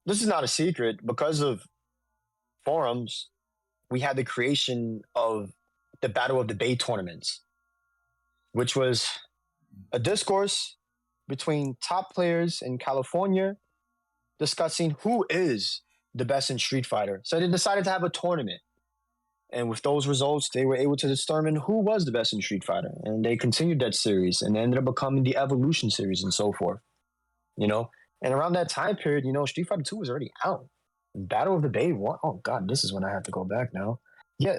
this is not a secret. Because of forums, we had the creation of the Battle of the Bay tournaments, which was a discourse between top players in California discussing who is the best in Street Fighter. So they decided to have a tournament. And with those results, they were able to determine who was the best in Street Fighter. And they continued that series and ended up becoming the Evolution series and so forth. And around that time period, Street Fighter 2 was already out. Battle of the Bay 1. Oh, God, this is when I have to go back now. Yeah,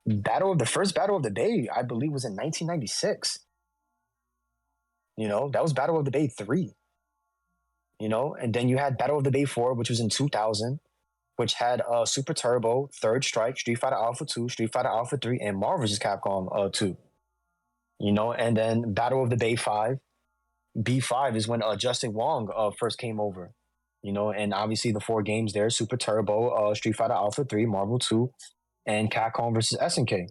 the first Battle of the Bay, I believe, was in 1996. That was Battle of the Bay 3. And then you had Battle of the Bay 4, which was in 2000, which had Super Turbo, Third Strike, Street Fighter Alpha 2, Street Fighter Alpha 3, and Marvel vs. Capcom 2. And then Battle of the Bay 5. B5 is when Justin Wong first came over. And obviously the 4 games there, Super Turbo, Street Fighter Alpha 3, Marvel 2, and Capcom versus SNK.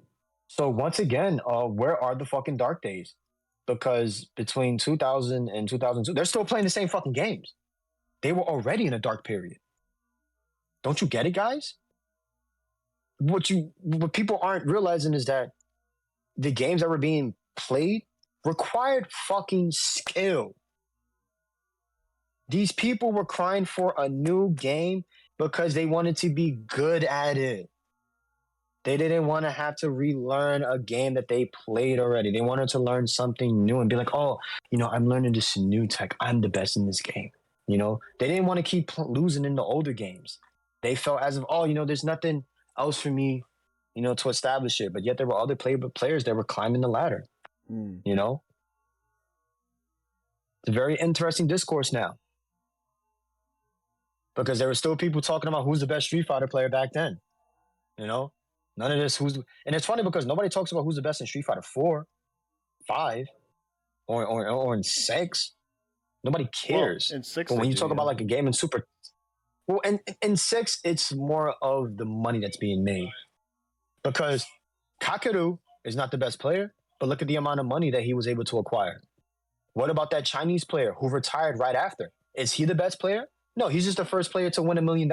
So once again, where are the fucking dark days? Because between 2000 and 2002, they're still playing the same fucking games. They were already in a dark period. Don't you get it, guys? What people aren't realizing is that the games that were being played required fucking skill. These people were crying for a new game because they wanted to be good at it. They didn't want to have to relearn a game that they played already. They wanted to learn something new and be like, oh, I'm learning this new tech. I'm the best in this game. They didn't want to keep losing in the older games. They felt as if, oh, there's nothing else for me, to establish it. But yet there were other players that were climbing the ladder. It's a very interesting discourse now. Because there were still people talking about who's the best Street Fighter player back then. None of this and it's funny because nobody talks about who's the best in Street Fighter 4, 5, or in 6. Nobody cares. Well, in 6, but when you talk about like a game in Super, well, in 6, it's more of the money that's being made. Because Kakeru is not the best player, but look at the amount of money that he was able to acquire. What about that Chinese player who retired right after? Is he the best player? No, he's just the first player to win $1 million.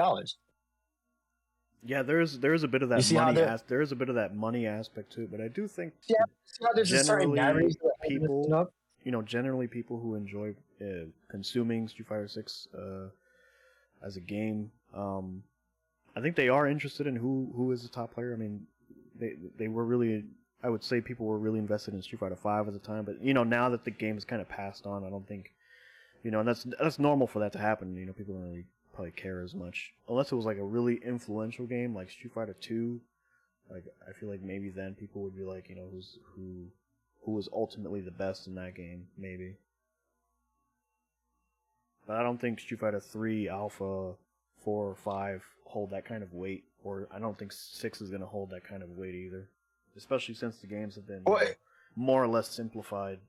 Yeah, there's a bit of that money. There is a bit of that money aspect to it, but I do think there's a certain narrative people, generally people who enjoy consuming Street Fighter 6 as a game, I think they are interested in who is the top player. I mean, they were really, I would say people were really invested in Street Fighter 5 at the time, but now that the game is kind of passed on, I don't think, and that's normal for that to happen. People don't really probably care as much unless it was like a really influential game like Street Fighter 2. Like I feel like maybe then people would be like, who was ultimately the best in that game, maybe. But I don't think Street Fighter 3, Alpha, 4, or 5 hold that kind of weight, or I don't think 6 is going to hold that kind of weight either, especially since the games have been more or less simplified.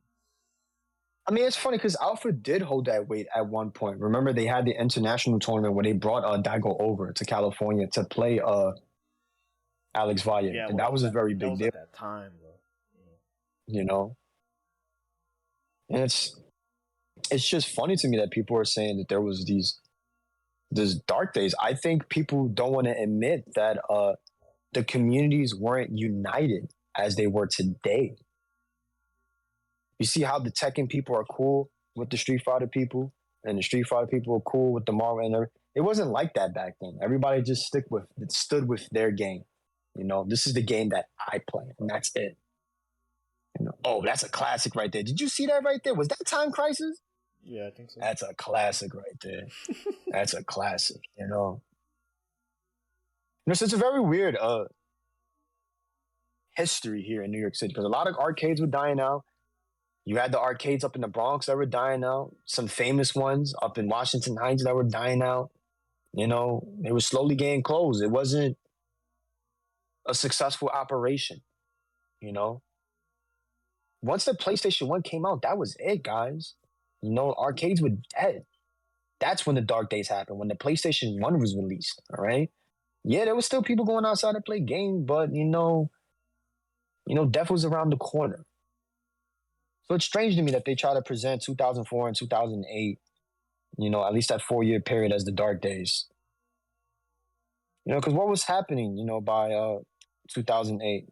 I mean, it's funny because Alpha did hold that weight at one point. Remember, they had the international tournament where they brought Daigo over to California to play Alex Valle, and that was a very big deal at that time, though. And it's just funny to me that people are saying that there was these dark days. I think people don't want to admit that the communities weren't united as they were today. You see how the Tekken people are cool with the Street Fighter people, and the Street Fighter people are cool with the Marvel, and it wasn't like that back then. Everybody just stood with their game. This is the game that I play, and that's it. Oh, that's a classic right there. Did you see that right there? Was that Time Crisis? Yeah, I think so. That's a classic right there. That's a classic. So it's a very weird history here in New York City because a lot of arcades were dying out. You had the arcades up in the Bronx that were dying out. Some famous ones up in Washington Heights that were dying out. They were slowly getting closed. It wasn't a successful operation. Once the PlayStation 1 came out, that was it, guys. Arcades were dead. That's when the dark days happened, when the PlayStation 1 was released, all right? Yeah, there was still people going outside to play games, but, death was around the corner. So it's strange to me that they try to present 2004 and 2008, at least that 4-year period as the dark days. Because what was happening, by 2008?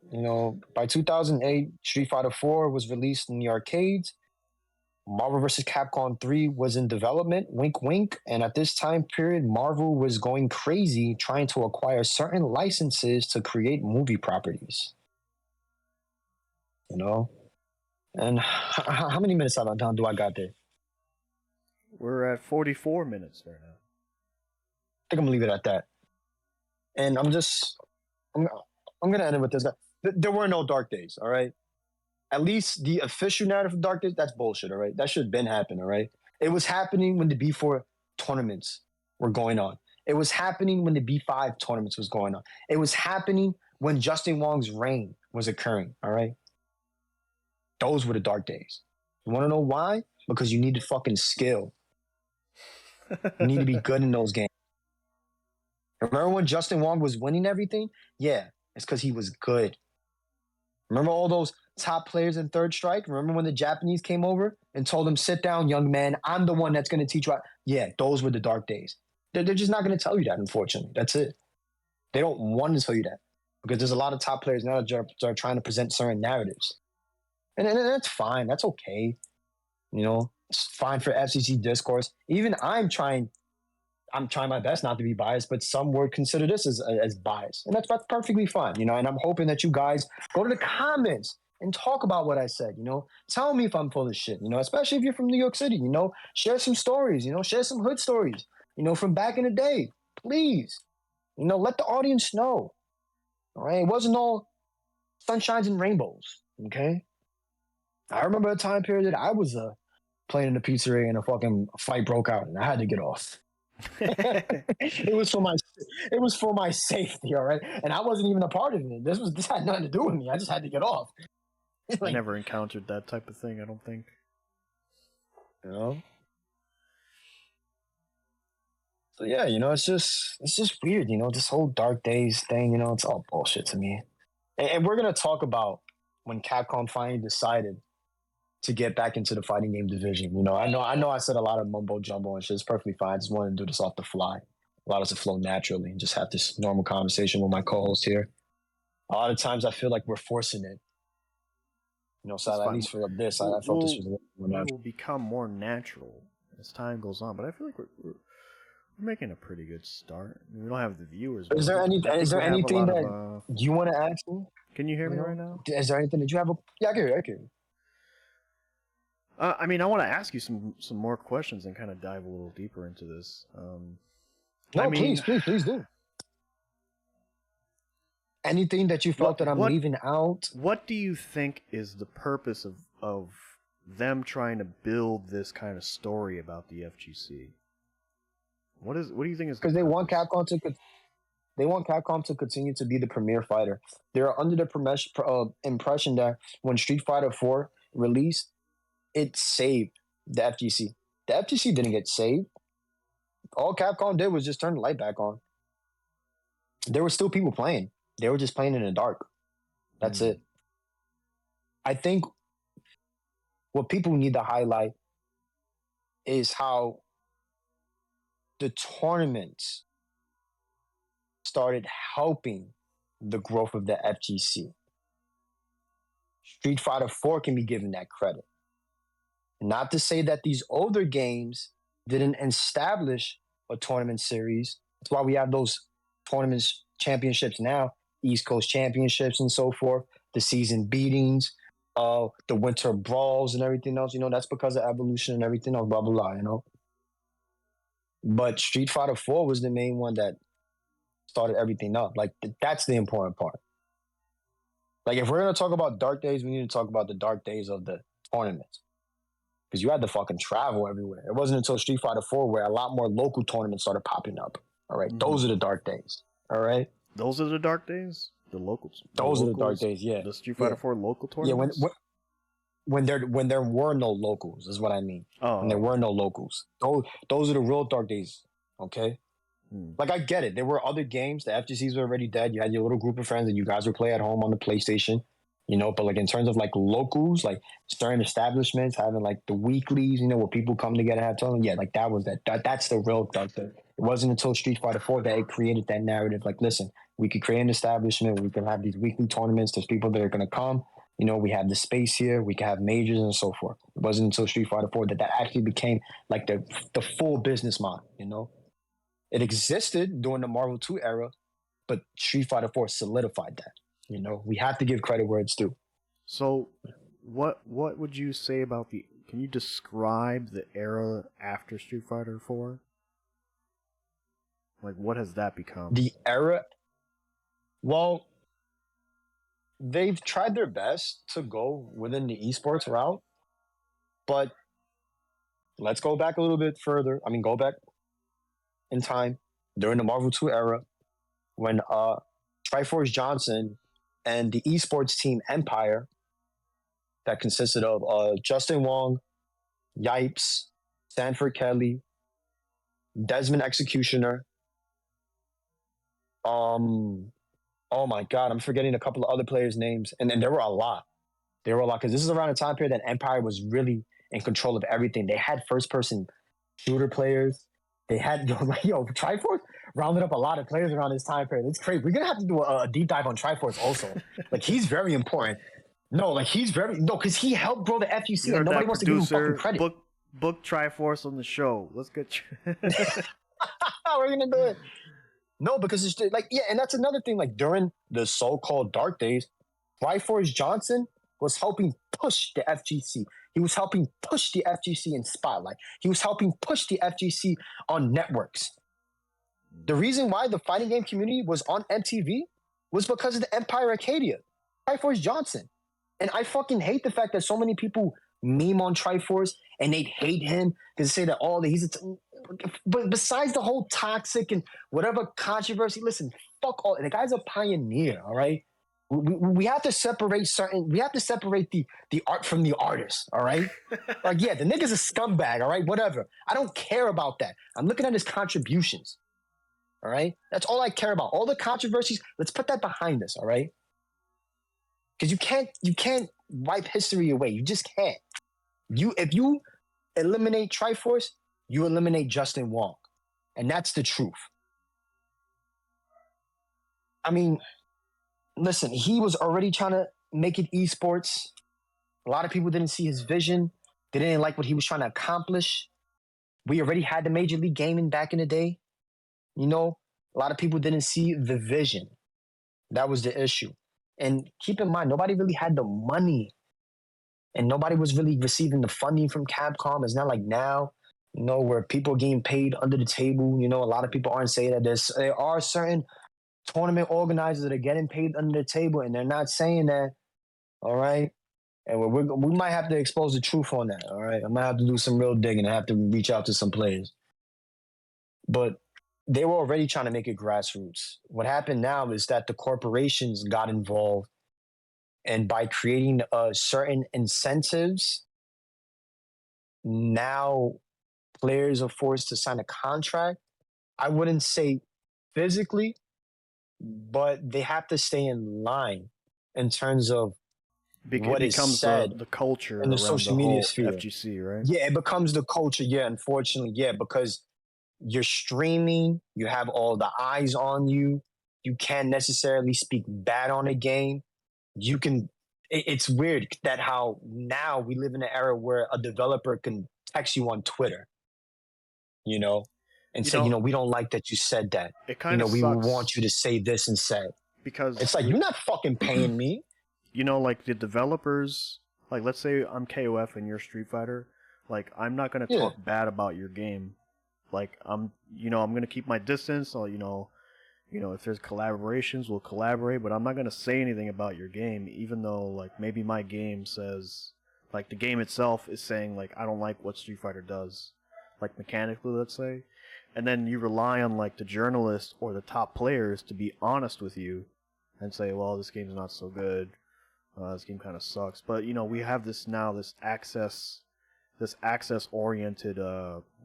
By 2008, Street Fighter 4 was released in the arcades. Marvel vs. Capcom 3 was in development, wink, wink. And at this time period, Marvel was going crazy trying to acquire certain licenses to create movie properties. And how many minutes do I got there? We're at 44 minutes right now. I think I'm gonna leave it at that. And I'm gonna end it with this. There were no dark days, all right? At least the official narrative of dark days, that's bullshit, all right? That should have been happening, all right? It was happening when the B4 tournaments were going on. It was happening when the B5 tournaments was going on. It was happening when Justin Wong's reign was occurring, all right? Those were the dark days. You want to know why? Because you needed fucking skill. You need to be good in those games. Remember when Justin Wong was winning everything? Yeah, it's because he was good. Remember all those top players in Third Strike? Remember when the Japanese came over and told them, sit down, young man, I'm the one that's going to teach you. Yeah, those were the dark days. They're just not going to tell you that, unfortunately. That's it. They don't want to tell you that because there's a lot of top players now that are trying to present certain narratives. And that's fine. That's okay. You know, it's fine for FCC discourse. Even I'm trying my best not to be biased, but some would consider this as bias. And that's perfectly fine, you know, and I'm hoping that you guys go to the comments and talk about what I said, you know. Tell me if I'm full of shit, you know, especially if you're from New York City, you know. Share some stories, you know, share some hood stories, you know, from back in the day. Please. You know, let the audience know. All right. It wasn't all sunshines and rainbows. Okay. I remember a time period that I was playing in the pizzeria and a fucking fight broke out and I had to get off. It was for my safety, all right? And I wasn't even a part of it. This had nothing to do with me. I just had to get off. I never encountered that type of thing, I don't think. You know? So yeah, you know, it's just weird, you know, this whole Dark Days thing, you know, it's all bullshit to me. And we're gonna talk about when Capcom finally decided to get back into the fighting game division. You know, I know I said a lot of mumbo jumbo and shit. It's perfectly fine. I just wanted to do this off the fly. Allow us to flow naturally and just have this normal conversation with my co-host here. A lot of times I feel like we're forcing it. You know, so at least for this, I felt this was a little more natural. It will become more natural as time goes on, but I feel like we're making a pretty good start. I mean, we don't have the viewers. Is there anything that you want to ask me? Can you hear me right now? Is there anything that you have? Yeah, I can hear you. I mean, I want to ask you some more questions and kind of dive a little deeper into this. Please do. Anything that you felt that I'm leaving out? What do you think is the purpose of them trying to build this kind of story about the FGC? What do you think is? Because they want Capcom to continue to be the premier fighter. They're under the impression that when Street Fighter 4 released, it saved the FGC. The FGC didn't get saved. All Capcom did was just turn the light back on. There were still people playing. They were just playing in the dark. That's it. I think what people need to highlight is how the tournaments started helping the growth of the FGC. Street Fighter 4 can be given that credit. Not to say that these older games didn't establish a tournament series. That's why we have those tournaments, championships now, East Coast championships and so forth, the season beatings, the winter brawls and everything else. You know, that's because of evolution and everything else, blah, blah, blah, you know. But Street Fighter 4 was the main one that started everything up. Like, that's the important part. Like, if we're going to talk about dark days, we need to talk about the dark days of the tournaments. Because you had to fucking travel everywhere. It wasn't until Street Fighter 4 where a lot more local tournaments started popping up. All right? Those are the dark days. All right? Those are the dark days? The locals? Those are the dark days, yeah. The Street Fighter 4 local tournaments? Yeah, when there were no locals is what I mean. Oh. When there were no locals. Those are the real dark days, okay? Like, I get it. There were other games. The FGCs were already dead. You had your little group of friends and you guys would play at home on the PlayStation. You know, but like in terms of like locals, like certain establishments having like the weeklies, you know, where people come together and have tournaments. Yeah, like that's the real dark thing. It wasn't until Street Fighter 4 that it created that narrative. Like, listen, we could create an establishment. We can have these weekly tournaments. There's people that are going to come. You know, we have the space here. We can have majors and so forth. It wasn't until Street Fighter 4 that actually became like the full business model, you know? It existed during the Marvel 2 era, but Street Fighter 4 solidified that. You know, we have to give credit where it's due. So, what would you say about can you describe the era after Street Fighter 4? Like, what has that become? The era? Well, they've tried their best to go within the esports route, but let's go back a little bit further. I mean, go back in time during the Marvel 2 era when Triforce Johnson and the esports team Empire that consisted of Justin Wong, Yipes, Stanford Kelly, Desmond Executioner, Oh my God, I'm forgetting a couple of other players' names, and there were a lot. There were a lot because this is around a time period that Empire was really in control of everything. They had first-person shooter players. They had Triforce rounded up a lot of players around this time period. It's crazy. We're gonna have to do a deep dive on Triforce also. Like he's very important. No, because he helped grow the FGC and nobody wants to give him fucking credit. Book Triforce on the show. Let's get. We're gonna do it. No, because it's like and that's another thing. Like during the so-called dark days, Triforce Johnson was helping push the FGC. He was helping push the FGC in Spotlight. He was helping push the FGC on networks. The reason why the fighting game community was on MTV was because of the Empire Arcadia, Triforce Johnson. And I fucking hate the fact that so many people meme on Triforce and they hate him because they say that but besides the whole toxic and whatever controversy, listen, fuck all. The guy's a pioneer, all right? We have to separate the art from the artist, all right? Like, yeah, the nigga's a scumbag, all right? Whatever. I don't care about that. I'm looking at his contributions, all right? That's all I care about. All the controversies, let's put that behind us, all right? Because you can't wipe history away. You just can't. If you eliminate Triforce, you eliminate Justin Wong. And that's the truth. I mean, listen, he was already trying to make it esports. A lot of people didn't see his vision. They didn't like what he was trying to accomplish. We already had the Major League Gaming back in the day. You know, a lot of people didn't see the vision. That was the issue. And keep in mind, nobody really had the money. And nobody was really receiving the funding from Capcom. It's not like now, you know, where people are getting paid under the table. You know, a lot of people aren't saying that there are certain tournament organizers that are getting paid under the table, and they're not saying that, all right? And we might have to expose the truth on that, all right? I might have to do some real digging. I have to reach out to some players. But they were already trying to make it grassroots. What happened now is that the corporations got involved, and by creating certain incentives, now players are forced to sign a contract. I wouldn't say physically, but they have to stay in line in terms of what is said the culture in the social media sphere. FGC, right? Yeah, it becomes the culture. Yeah, unfortunately, yeah, because you're streaming, you have all the eyes on you. You can't necessarily speak bad on a game. You can. It's weird that how now we live in an era where a developer can text you on Twitter, you know, and say, we don't like that you said that. It kind of we want you to say this instead. Because it's like, you're not fucking paying me. You know, like the developers, like let's say I'm KOF and you're Street Fighter, like I'm not going to talk bad about your game. Like I'm going to keep my distance. So, if there's collaborations, we'll collaborate, but I'm not going to say anything about your game, even though, like, maybe my game says, like, the game itself is saying, like, I don't like what Street Fighter does, like, mechanically, let's say. And then you rely on, like, the journalists or the top players to be honest with you and say, well, this game's not so good. This game kind of sucks. But, we have this access-oriented,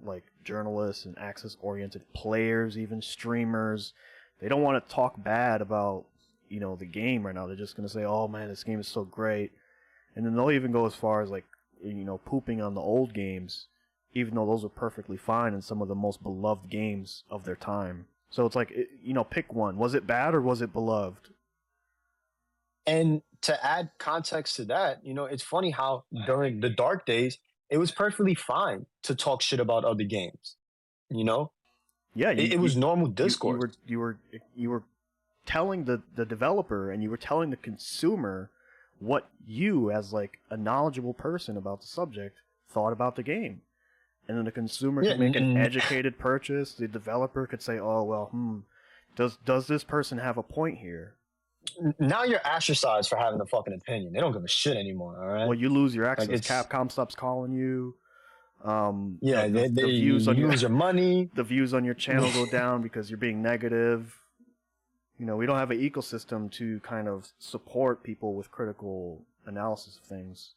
like, journalists and access-oriented players, even streamers. They don't want to talk bad about, the game right now. They're just going to say, oh, man, this game is so great. And then they'll even go as far as, like, pooping on the old games, even though those are perfectly fine and some of the most beloved games of their time. So it's like, pick one. Was it bad or was it beloved? And to add context to that, it's funny how during the dark days, it was perfectly fine to talk shit about other games, Yeah, it was normal discourse. You were telling the developer and you were telling the consumer what you, as like a knowledgeable person about the subject, thought about the game, and then the consumer could make an educated purchase. The developer could say, "Oh well, does this person have a point here?" Now you're ostracized for having a fucking opinion. They don't give a shit anymore. All right. Well, you lose your access. Capcom stops calling you. The views on your money. The views on your channel go down because you're being negative. We don't have an ecosystem to kind of support people with critical analysis of things.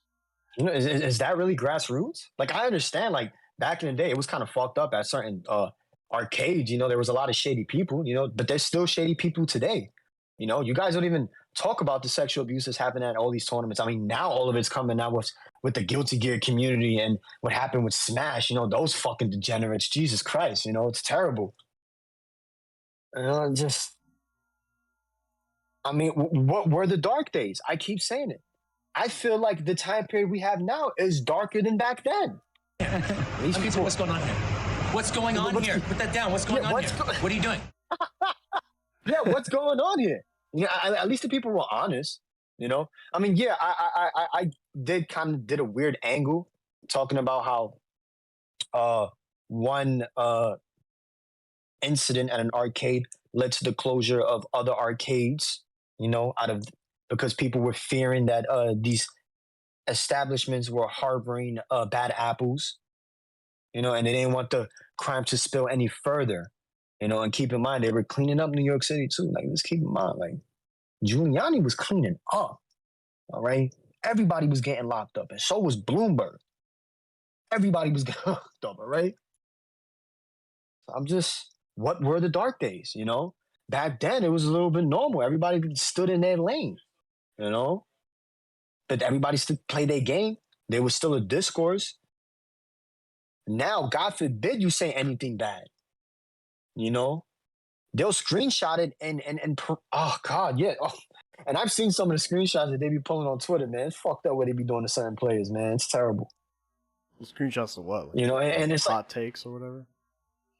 Is that really grassroots? Like, I understand, like, back in the day, it was kind of fucked up at certain arcades. There was a lot of shady people, but there's still shady people today. You know, you guys don't even talk about the sexual abuse that's happening at all these tournaments. I mean, now all of it's coming out with the Guilty Gear community and what happened with Smash. You know, those fucking degenerates. Jesus Christ, you know, it's terrible. I mean, what were the dark days? I keep saying it. I feel like the time period we have now is darker than back then. These people, what's going on here? What's going on here? Put that down. What's going on here? What are you doing? Yeah, what's going on here? Yeah, at least the people were honest. You know, I mean, yeah, I did a weird angle talking about how one incident at an arcade led to the closure of other arcades. You know, because people were fearing that these establishments were harboring bad apples. You know, and they didn't want the crime to spill any further. You know, and keep in mind they were cleaning up New York City too. Like, let's keep in mind, like Giuliani was cleaning up. All right, everybody was getting locked up, and so was Bloomberg. Everybody was getting locked up. All right. So what were the dark days? You know, back then it was a little bit normal. Everybody stood in their lane. You know, but everybody still played their game. There was still a discourse. Now, God forbid you say anything bad. You know, they'll screenshot it and oh God, yeah. Oh. And I've seen some of the screenshots that they be pulling on Twitter, man. It's fucked up what they be doing to certain players, man. It's terrible. The screenshots of what? Like, you know, and it's hot takes or whatever.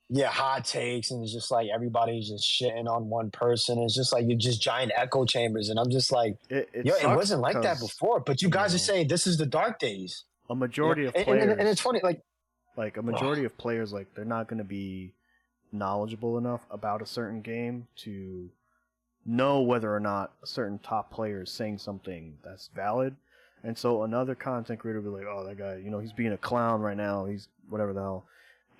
Yeah, hot takes, and it's just like everybody's just shitting on one person. It's just like you're just giant echo chambers, and I'm just like, it wasn't like that before. But you guys are saying this is the dark days. A majority of players, and it's funny, like a majority of players, like they're not going to be knowledgeable enough about a certain game to know whether or not a certain top player is saying something that's valid. And so another content creator will be like, oh, that guy, you know, he's being a clown right now. He's whatever the hell.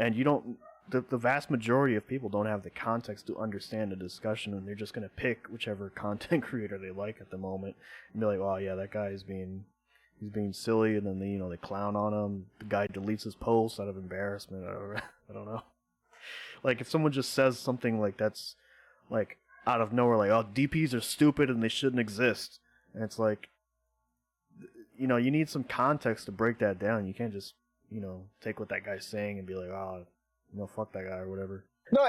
And you don't, the vast majority of people don't have the context to understand the discussion, and they're just going to pick whichever content creator they like at the moment and be like, oh yeah, that guy is he's being silly, and then they clown on him. The guy deletes his post out of embarrassment. I don't know. Like, if someone just says something like that's like out of nowhere, like, oh, DPs are stupid and they shouldn't exist, and it's like, you know, you need some context to break that down. You can't just, you know, take what that guy's saying and be like, oh, you know, fuck that guy or whatever. No,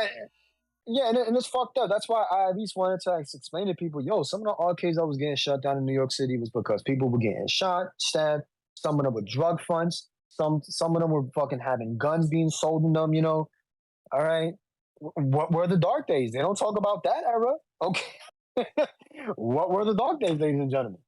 yeah, and it's fucked up. That's why I at least wanted to explain to people, yo, some of the arcades that was getting shut down in New York City was because people were getting shot, stabbed. Some of them were drug fronts. Some of them were fucking having guns being sold in them, you know. All right. What were the dark days? They don't talk about that era. Okay. What were the dark days, ladies and gentlemen?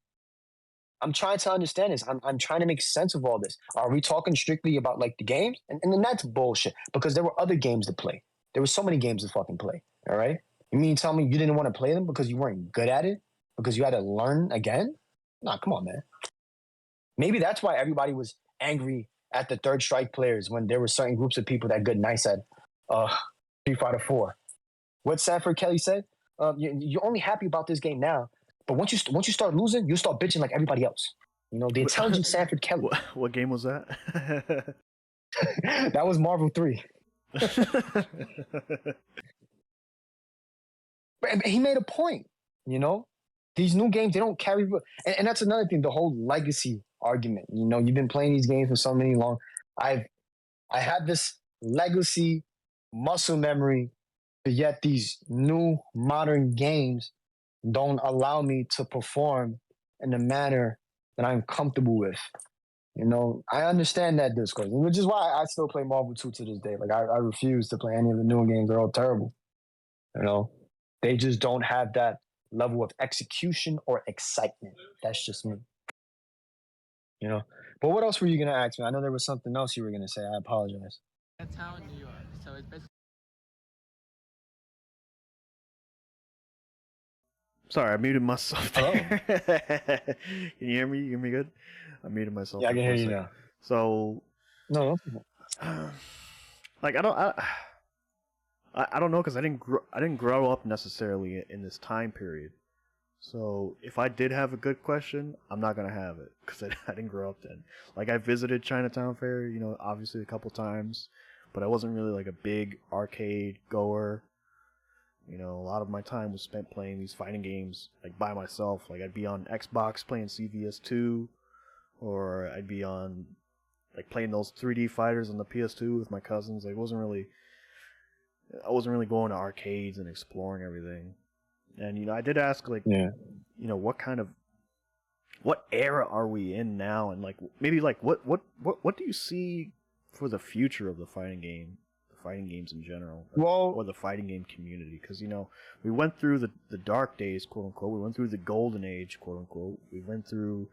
I'm trying to understand this. I'm trying to make sense of all this. Are we talking strictly about like the games? And then that's bullshit, because there were other games to play. There were so many games to fucking play. All right. You mean tell me you didn't want to play them because you weren't good at it? Because you had to learn again? Nah, come on, man. Maybe that's why everybody was angry at the Third Strike players when there were certain groups of people that got nice at Street Fighter 4. What Sanford Kelly said? You're only happy about this game now, but once you start losing, you start bitching like everybody else. You know, the intelligent Sanford Kelly. What game was that? That was Marvel 3. But he made a point, you know? These new games, they don't carry... And that's another thing, the whole legacy argument. You know, you've been playing these games for so many long. I had this legacy muscle memory, but yet these new modern games don't allow me to perform in a manner that I'm comfortable with. You know, I understand that discourse, which is why I still play Marvel 2 to this day. Like, I refuse to play any of the new games. They're all terrible. You know, they just don't have that level of execution or excitement. That's just me. You know, but what else were you going to ask me? I know there was something else you were going to say. I apologize. That's how in New York. So it's basically... Sorry, I muted myself there. Can you hear me? You hear me good? I muted myself. Yeah, I can hear you now. So, no, like I don't know, because I didn't grow up necessarily in this time period. So if I did have a good question, I'm not gonna have it because I didn't grow up then. Like, I visited Chinatown Fair, you know, obviously a couple times, but I wasn't really like a big arcade goer. You know, a lot of my time was spent playing these fighting games like by myself. Like I'd be on Xbox playing CVS2, or I'd be on like playing those 3D fighters on the PS2 with my cousins. Like I wasn't really going to arcades and exploring everything. And you know, I did ask like, you know, what era are we in now, and like maybe like what do you see for the future of the fighting games in general, or the fighting game community? Because you know, we went through the dark days, quote unquote. We went through the golden age, quote unquote. We went through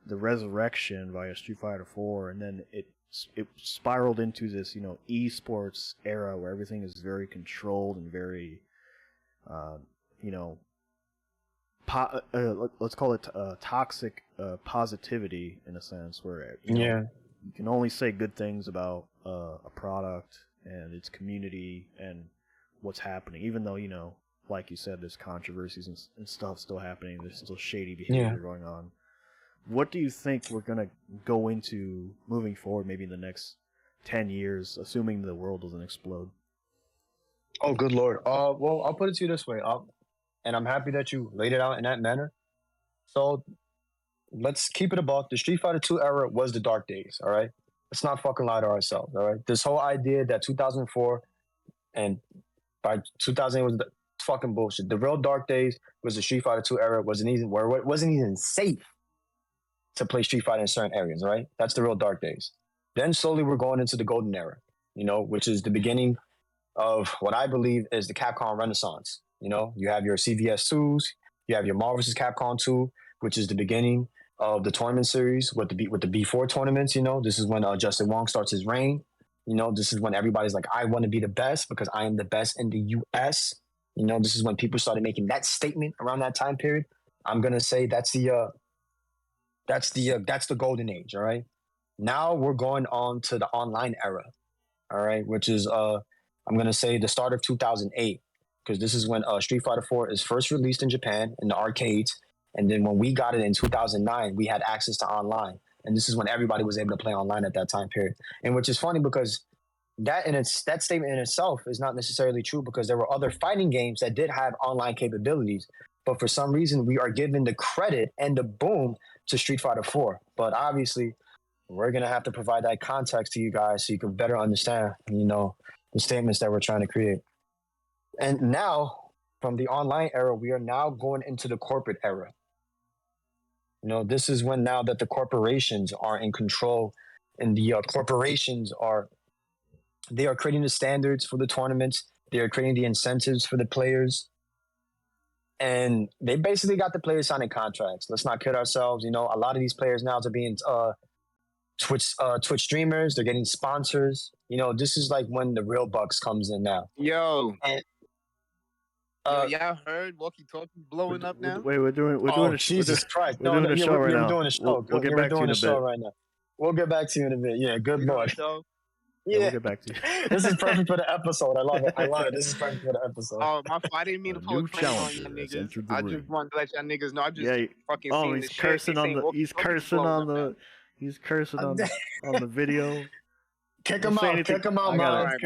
the resurrection via Street Fighter 4, and then it spiraled into this, you know, esports era where everything is very controlled and very, you know, let's call it toxic positivity in a sense, where you know, you can only say good things about a product and its community and what's happening, even though, you know, like you said, there's controversies and stuff still happening. There's still shady behavior going on. What do you think we're going to go into moving forward, maybe in the next 10 years, assuming the world doesn't explode? Oh, good Lord. Well, I'll put it to you this way. And I'm happy that you laid it out in that manner. So let's keep it above. The Street Fighter 2 era was the dark days, all right? Let's not fucking lie to ourselves, all right? This whole idea that 2004 and by 2008 was the fucking bullshit. The real dark days was the Street Fighter 2 era. It wasn't even safe to play Street Fighter in certain areas, right? That's the real dark days. Then slowly we're going into the golden era, you know, which is the beginning of what I believe is the Capcom Renaissance. You know, you have your CVS2s, you have your Marvel vs. Capcom 2, which is the beginning of the tournament series with the B4 tournaments. You know, this is when Justin Wong starts his reign. You know, this is when everybody's like, I want to be the best because I am the best in the US. You know, this is when people started making that statement around that time period. I'm gonna say that's the golden age. All right. Now we're going on to the online era. All right, which is I'm gonna say the start of 2008, because this is when Street Fighter 4 is first released in Japan in the arcades, and then when we got it in 2009, we had access to online, and this is when everybody was able to play online at that time period. And which is funny because that statement in itself is not necessarily true, because there were other fighting games that did have online capabilities, but for some reason we are giving the credit and the boom to Street Fighter 4. But obviously, we're gonna have to provide that context to you guys so you can better understand, you know, the statements that we're trying to create. And now, from the online era, we are now going into the corporate era. You know, this is when now that the corporations are in control, and the corporations are creating the standards for the tournaments. They are creating the incentives for the players. And they basically got the players signing contracts. Let's not kid ourselves. You know, a lot of these players now are being Twitch streamers. They're getting sponsors. You know, this is like when the real bucks comes in now. And, y'all heard walkie-talkie blowing up now? We're doing a Jesus Christ. We're doing a show right now. We're doing a show. We'll get back to you in a bit. Right now. We'll get back to you in a bit. Yeah, good boy. Yeah, we'll get back to you. This is perfect for the episode. I love it. This is perfect for the episode. Oh, my fault. I didn't mean to poke fun on y'all niggas. I just wanted to let y'all niggas know. I just fucking seen he's cursing he's cursing on the video. Kick him out. Kick him out, man. I'm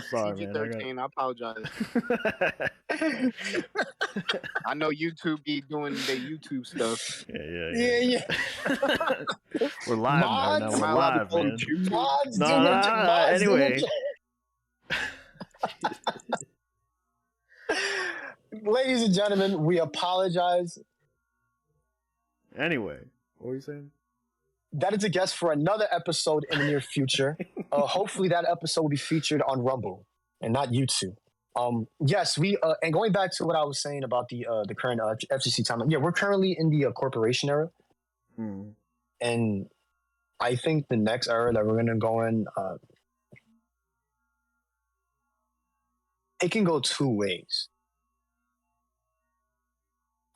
sorry, man. PG-13, I apologize. I know YouTube be doing their YouTube stuff. Yeah. We're live now. We're live, man. No. Anyway. Ladies and gentlemen, we apologize. Anyway, what were you saying? That is a guest for another episode in the near future. Hopefully that episode will be featured on Rumble and not YouTube. Yes, we and going back to what I was saying about the current FCC timeline. Yeah, we're currently in the corporation era, and I think the next era that we're gonna go in, it can go two ways.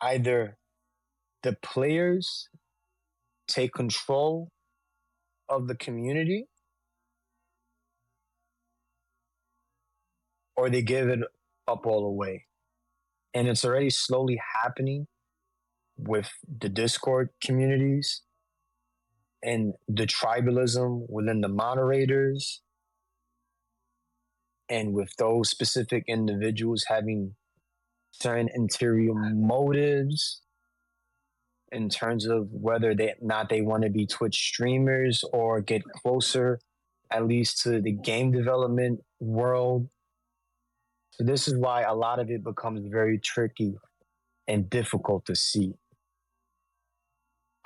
Either the players take control of the community, or they give it up all the way. And it's already slowly happening with the Discord communities and the tribalism within the moderators, and with those specific individuals having certain interior motives in terms of whether they want to be Twitch streamers or get closer, at least to the game development world. So this is why a lot of it becomes very tricky and difficult to see.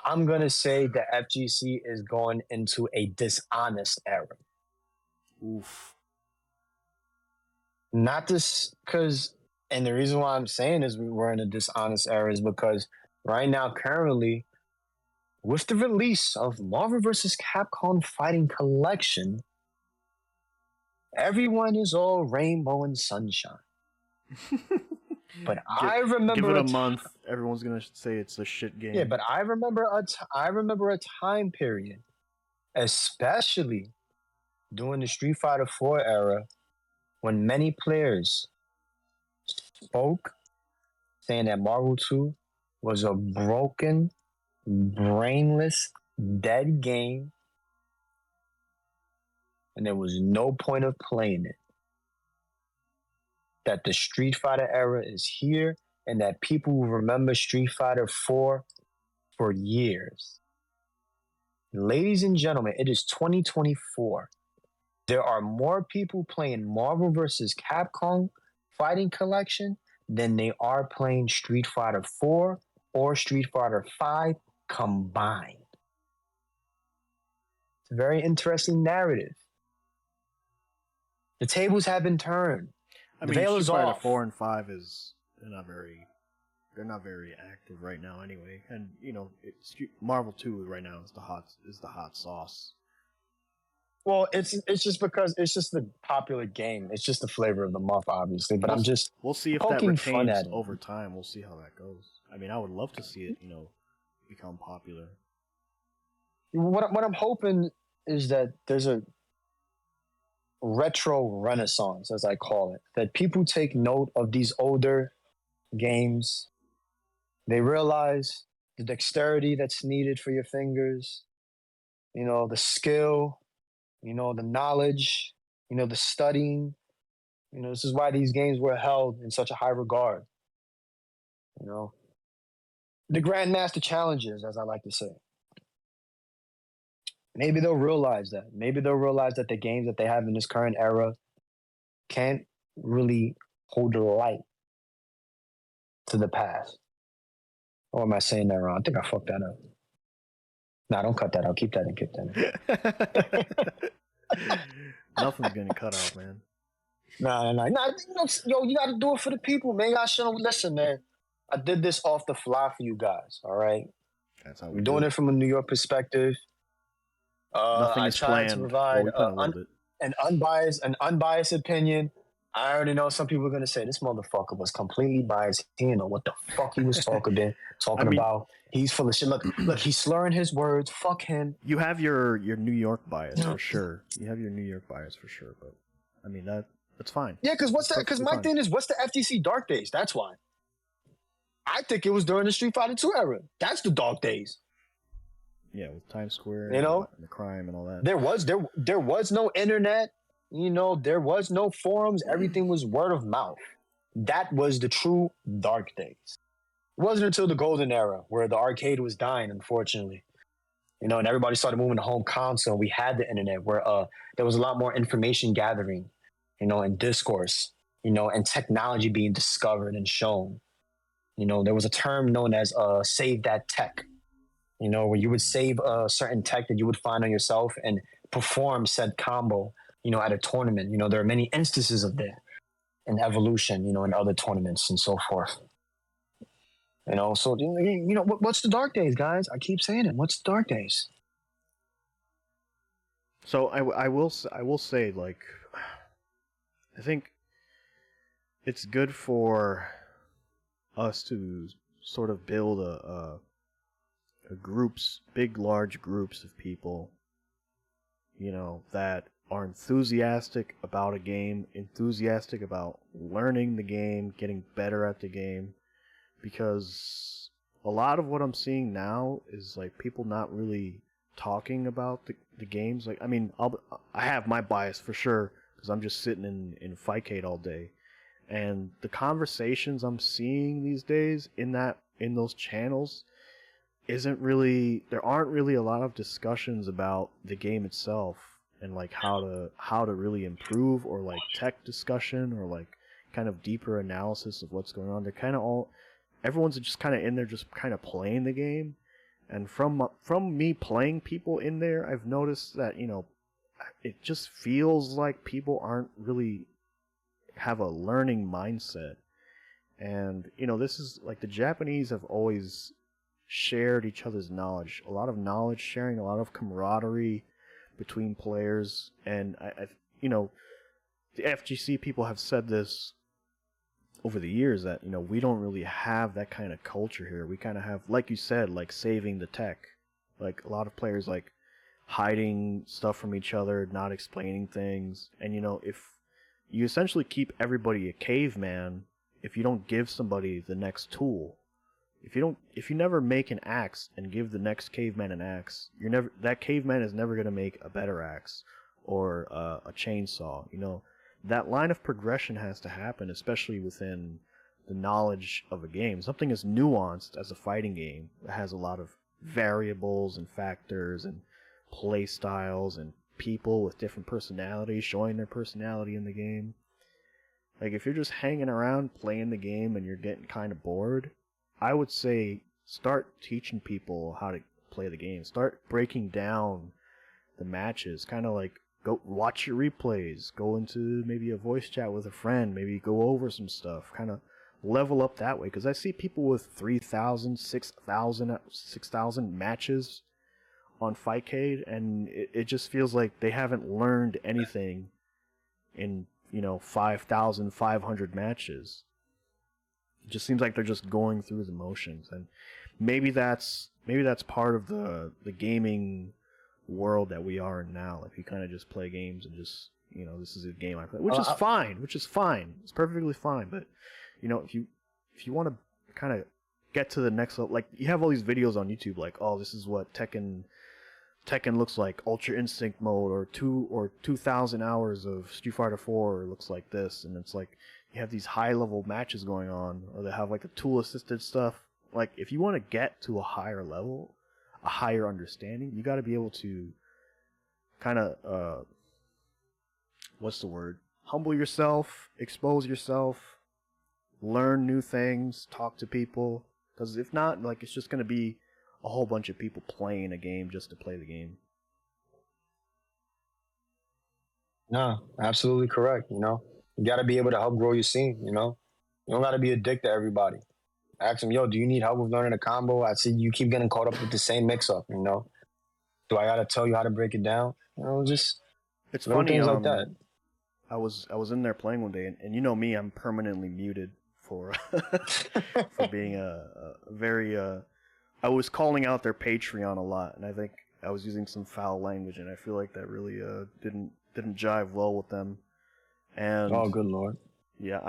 I'm going to say the FGC is going into a dishonest era. Oof. Not this because, and the reason why I'm saying is we're in a dishonest era is because right now, currently, with the release of Marvel vs. Capcom Fighting Collection, everyone is all rainbow and sunshine. But I remember give it a month, everyone's gonna say it's a shit game. Yeah, but I remember a time period, especially during the Street Fighter 4 era, when many players spoke saying that Marvel 2 was a broken, brainless, dead game, and there was no point of playing it. That the Street Fighter era is here, and that people will remember Street Fighter 4 for years. Ladies and gentlemen, it is 2024. There are more people playing Marvel vs. Capcom Fighting Collection than they are playing Street Fighter 4 or Street Fighter 5 combined. It's a very interesting narrative. The tables have been turned. I mean, Street Fighter 4 and 5 they're not very active right now anyway. And you know, Marvel 2 right now is the hot sauce. Well, it's just because it's just the popular game. It's just the flavor of the month, obviously. But we'll see if that retains over time. We'll see how that goes. I mean, I would love to see it, become popular. What I'm hoping is that there's a retro renaissance, as I call it, that people take note of these older games. They realize the dexterity that's needed for your fingers, the skill, the knowledge, the studying. This is why these games were held in such a high regard. The Grandmaster challenges, as I like to say. Maybe they'll realize that. Maybe they'll realize that the games that they have in this current era can't really hold the light to the past. Or am I saying that wrong? I think I fucked that up. Nah, don't cut that out. Keep that in. Nothing's getting cut out, man. Nah. Yo, you got to do it for the people, man. You got to show them. Listen, man. I did this off the fly for you guys, all right? That's how we're doing it from a New York perspective. Nothing is planned. To provide an unbiased opinion. I already know some people are going to say this motherfucker was completely biased. He didn't know what the fuck he was talking about. He's full of shit. Look, he's slurring his words. Fuck him. You have your New York bias for sure. But I mean that's fine. Yeah, because my thing is, what's the FTC dark days? That's why. I think it was during the Street Fighter 2 era. That's the dark days. Yeah, with Times Square, and the crime and all that. There was no internet. There was no forums. Everything was word of mouth. That was the true dark days. It wasn't until the golden era where the arcade was dying, unfortunately. And everybody started moving to home console. We had the internet where there was a lot more information gathering, and discourse, and technology being discovered and shown. There was a term known as save that tech, where you would save a certain tech that you would find on yourself and perform said combo, at a tournament. There are many instances of that in Evolution, in other tournaments and so forth. So, what's the dark days, guys? I keep saying it. What's the dark days? So I will say, like, I think it's good for us to sort of build a large groups of people, that are enthusiastic about a game, enthusiastic about learning the game, getting better at the game, because a lot of what I'm seeing now is like people not really talking about the games. Like, I mean, I have my bias for sure because I'm just sitting in Fightcade all day, And the conversations I'm seeing these days in those channels there aren't really a lot of discussions about the game itself and like how to really improve, or like tech discussion, or like kind of deeper analysis of what's going on. They're kind of everyone's just kind of in there just kind of playing the game. And from me playing people in there, I've noticed that, it just feels like people aren't really have a learning mindset. And, this is like the Japanese have always shared each other's knowledge, a lot of knowledge sharing, a lot of camaraderie between players. And the FGC people have said this over the years that, we don't really have that kind of culture here. We kind of have, like you said, like saving the tech. Like a lot of players like hiding stuff from each other, not explaining things. And, if you essentially keep everybody a caveman, if you don't give somebody the next tool, if you never make an axe and give the next caveman an axe, that caveman is never going to make a better axe or a chainsaw. That line of progression has to happen, especially within the knowledge of a game. Something as nuanced as a fighting game that has a lot of variables and factors and play styles and people with different personalities showing their personality in the game. Like, if you're just hanging around playing the game and you're getting kind of bored, I would say start teaching people how to play the game. Start breaking down the matches. Kind of like go watch your replays. Go into maybe a voice chat with a friend. Maybe go over some stuff. Kind of level up that way. Because I see people with 3,000, 6,000 matches on Fightcade, and it just feels like they haven't learned anything in 5,500 matches. It just seems like they're just going through the motions, and maybe that's part of the gaming world that we are in now. Like, we kind of just play games and just this is a game I play, which is fine. It's perfectly fine. But if you want to kind of get to the next level, like you have all these videos on YouTube, like, oh, this is what Tekken looks like, Ultra Instinct mode, or 2,000 hours of Street Fighter 4 looks like this, and it's like you have these high level matches going on, or they have like the tool assisted stuff. Like, if you want to get to a higher level, a higher understanding, you got to be able to kind of humble yourself, expose yourself, learn new things, talk to people. Because if not, like, it's just going to be a whole bunch of people playing a game just to play the game. No, absolutely correct. You got to be able to help grow your scene. You don't got to be a dick to everybody. Ask them, yo, do you need help with learning a combo? I see you keep getting caught up with the same mix-up. Do I got to tell you how to break it down? Just it's funny, things like that. I was in there playing one day, and you know me, I'm permanently muted for for being a very I was calling out their Patreon a lot, and I think I was using some foul language, and I feel like that really didn't jive well with them. And oh, good lord! Yeah,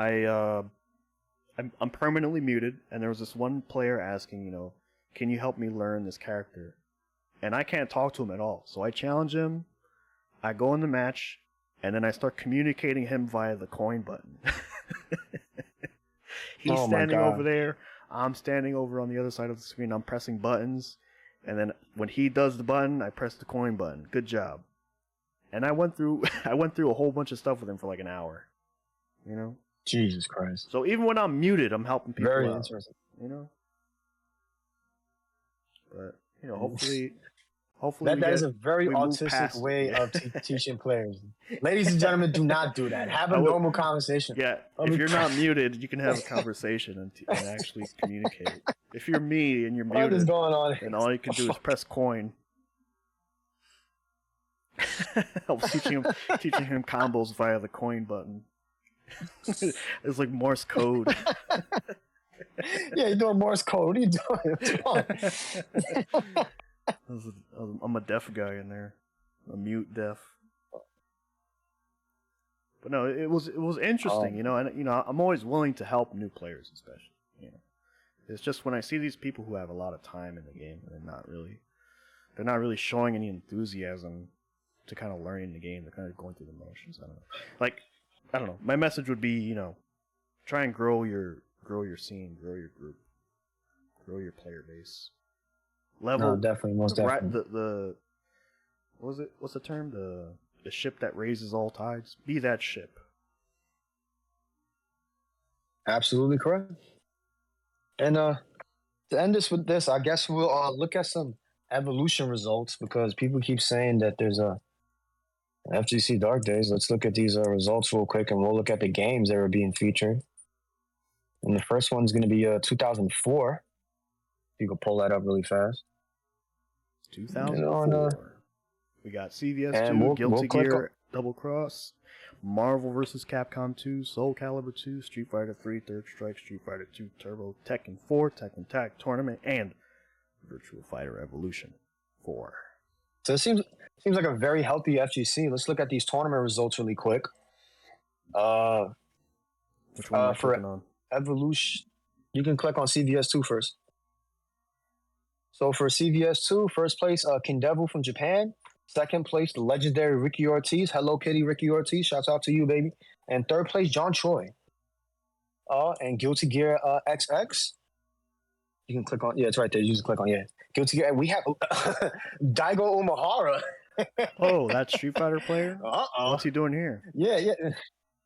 I'm permanently muted, and there was this one player asking, can you help me learn this character? And I can't talk to him at all, so I challenge him. I go in the match, and then I start communicating him via the coin button. He's standing over there. I'm standing over on the other side of the screen. I'm pressing buttons, and then when he does the button, I press the coin button. Good job. And I went through a whole bunch of stuff with him for like an hour. Jesus Christ. So even when I'm muted, I'm helping people Very out. interesting. But hopefully that is a very autistic way of teaching players. Ladies and gentlemen, do not do that. Have a normal conversation. Yeah, if you're not muted, you can have a conversation and actually communicate. If you're me and you're muted, what is going on? And all you can do is press coin. I was teaching him combos via the coin button. It's like Morse code. Yeah, you're doing Morse code. What are you doing? I'm a deaf guy in there, a mute deaf. But no, it was interesting, and I'm always willing to help new players, especially. It's just when I see these people who have a lot of time in the game, and they're not really showing any enthusiasm to kind of learning the game. They're kind of going through the motions. I don't know. My message would be, Try and grow your scene, grow your group, grow your player base. Level. No, definitely, most definitely. The what was it? What's the term? The ship that raises all tides. Be that ship. Absolutely correct. And to end this with this, I guess we'll look at some evolution results because people keep saying that there's a FGC Dark Days. Let's look at these results real quick, and we'll look at the games that were being featured. And the first one's going to be 2004. You can pull that up really fast. 2004. We got CVS 2, Guilty Gear, Double Cross, Marvel vs. Capcom 2, Soul Calibur 2, Street Fighter 3, Third Strike, Street Fighter 2 Turbo, Tekken 4, Tekken Tag Tournament, and Virtual Fighter Evolution 4. So it seems like a very healthy FGC. Let's look at these tournament results really quick. Which one am I clicking on? Evolution. You can click on CVS 2 first. So for CVS 2, first place, Kindevu from Japan. Second place, the legendary Ricky Ortiz. Hello Kitty Ricky Ortiz. Shouts out to you, baby. And third place, John Choi. And Guilty Gear XX. You can click on, yeah, it's right there. You just click on, yeah. Guilty Gear. And we have Daigo Umehara. Oh, that Street Fighter player? Uh-oh. What's he doing here? Yeah.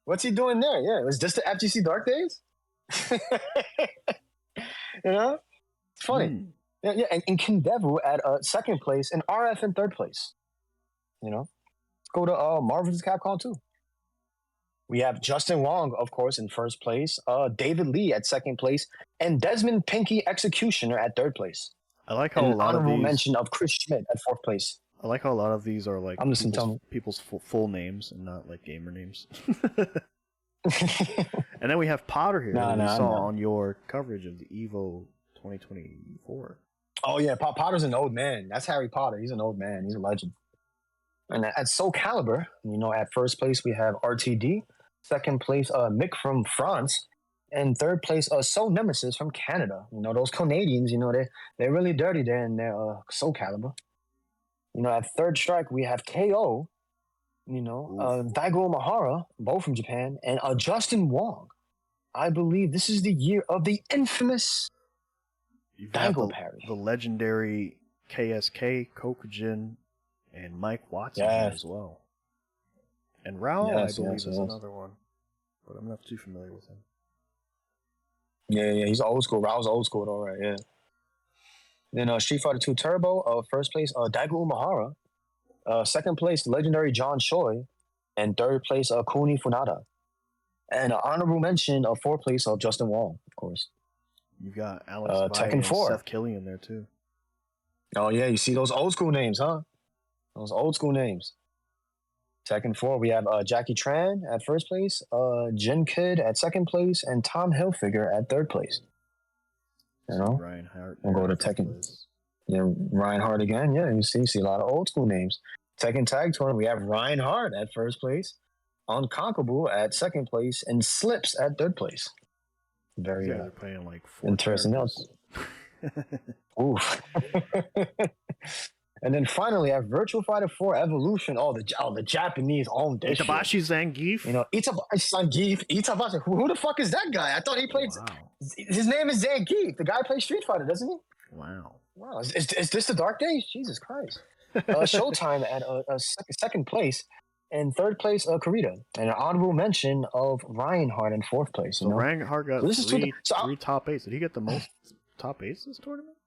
What's he doing there? Yeah, was this the FGC Dark Days? You know? It's funny. Yeah, and Kindevu at second place and RF in third place. You know? Let's go to Marvel vs. Capcom 2. We have Justin Wong, of course, in first place, David Lee at second place, and Desmond Pinky Executioner at third place. I like how a lot of these... mention of Chris Schmidt at fourth place. I like how a lot of these are like people's full names and not like gamer names. And then we have Potter here, that we saw on your coverage of the EVO 2024. Oh yeah, Potter's an old man. That's Harry Potter. He's an old man. He's a legend. And at Soul Calibur, you know, at first place we have RTD. Second place, Mick from France. And third place, Soul Nemesis from Canada. You know, those Canadians, you know, they're really dirty there in their Soul Calibur. You know, at Third Strike, we have KO, you know, Daigo Umehara, both from Japan, and Justin Wong. I believe this is the year of the infamous Daigo parry. The legendary KSK, Kokujin, and Mike Watson as well. And Raul, I believe, is another one. But I'm not too familiar with him. Yeah, he's old school. Raul's old school, all right, yeah. Then Street Fighter 2 Turbo, first place, Daigo Umehara. Second place, legendary John Choi. And third place, Kuni Funada. And honorable mention of fourth place, Justin Wong, of course. You've got Alex Tekken and 4. Seth Killian there, too. Oh, yeah, you see those old school names, huh? Those old school names. Tekken 4, we have Jackie Tran at first place, Jin Kid at second place, and Tom Hilfiger at third place. You know? Reinhardt. We'll go to Tekken. Yeah, Reinhardt again. Yeah, you see a lot of old school names. Tekken Tag Tournament, we have Reinhardt at first place, Unconquerable at second place, and Slips at third place. Very they're playing like 4 interesting else. Oof. And then finally, I have Virtual Fighter 4 Evolution. The Japanese owned this Itabashi Zangief. You know, Itabashi Zangief. Itabashi. Who the fuck is that guy? I thought he played... Wow. His name is Zangief. The guy plays Street Fighter, doesn't he? Wow. Is this the Dark Days? Jesus Christ. Showtime at second place. And third place, Kurita. And an honorable mention of Reinhardt in fourth place. So Reinhardt got three top 8s. Did he get the most top 8s this tournament?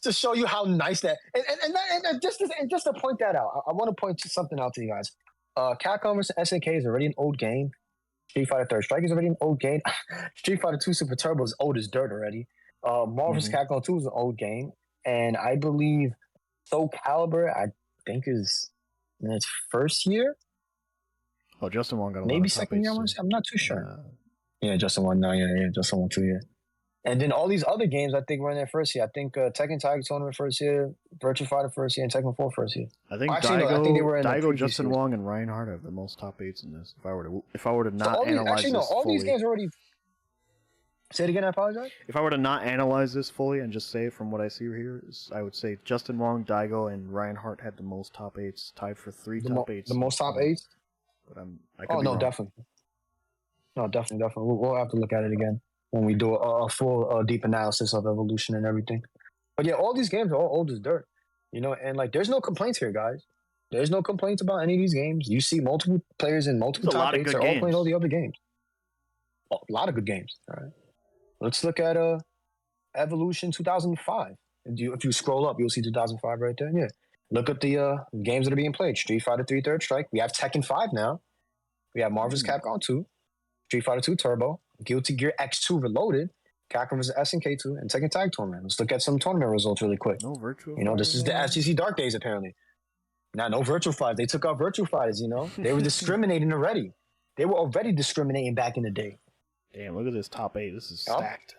To show you how nice that... And just to point that out, I want to point something out to you guys. Capcom vs. SNK is already an old game. Street Fighter Third Strike is already an old game. Street Fighter 2 Super Turbo is old as dirt already. Marvel vs. Capcom 2 is an old game. And I believe Soul Calibur, I think, is in its first year. Oh, Justin Wong got a maybe second year. I'm not too sure. Yeah, Justin Wong. No, yeah, Justin Wong 2 year. And then all these other games, I think, were in their first year. I think Tekken Tiger Tournament first year, Virtua Fighter first year, and Tekken 4 first year. I think Daigo, Justin Wong, and Reinhardt have the most top 8s in this. If I were to not analyze this fully. All these games already... Say it again, I apologize? If I were to not analyze this fully and just say it from what I see here, I would say Justin Wong, Daigo, and Reinhardt had the most top 8s, tied for 3 top 8s. The most top 8s? But I could be wrong. Definitely. No, definitely. We'll have to look at it again when we do a full deep analysis of evolution and everything. But yeah, all these games are all old as dirt, and like there's no complaints here, guys. There's no complaints about any of these games. You see multiple players in multiple top 8s. They're all playing all the other games. A lot of good games. All right. Let's look at Evolution 2005. If you scroll up, you'll see 2005 right there. Yeah. Look at the games that are being played. Street Fighter 3 Third Strike. We have Tekken 5 now. We have Marvel's Capcom 2. Street Fighter 2 Turbo. Guilty Gear X2 Reloaded. Capcom vs. SNK 2. And Tekken Tag Tournament. Let's look at some tournament results really quick. No virtual. This is the FGC Dark Days, apparently. No virtual fighters. They took out virtual fighters, They were discriminating already. They were already discriminating back in the day. Damn, look at this top 8. This is stacked.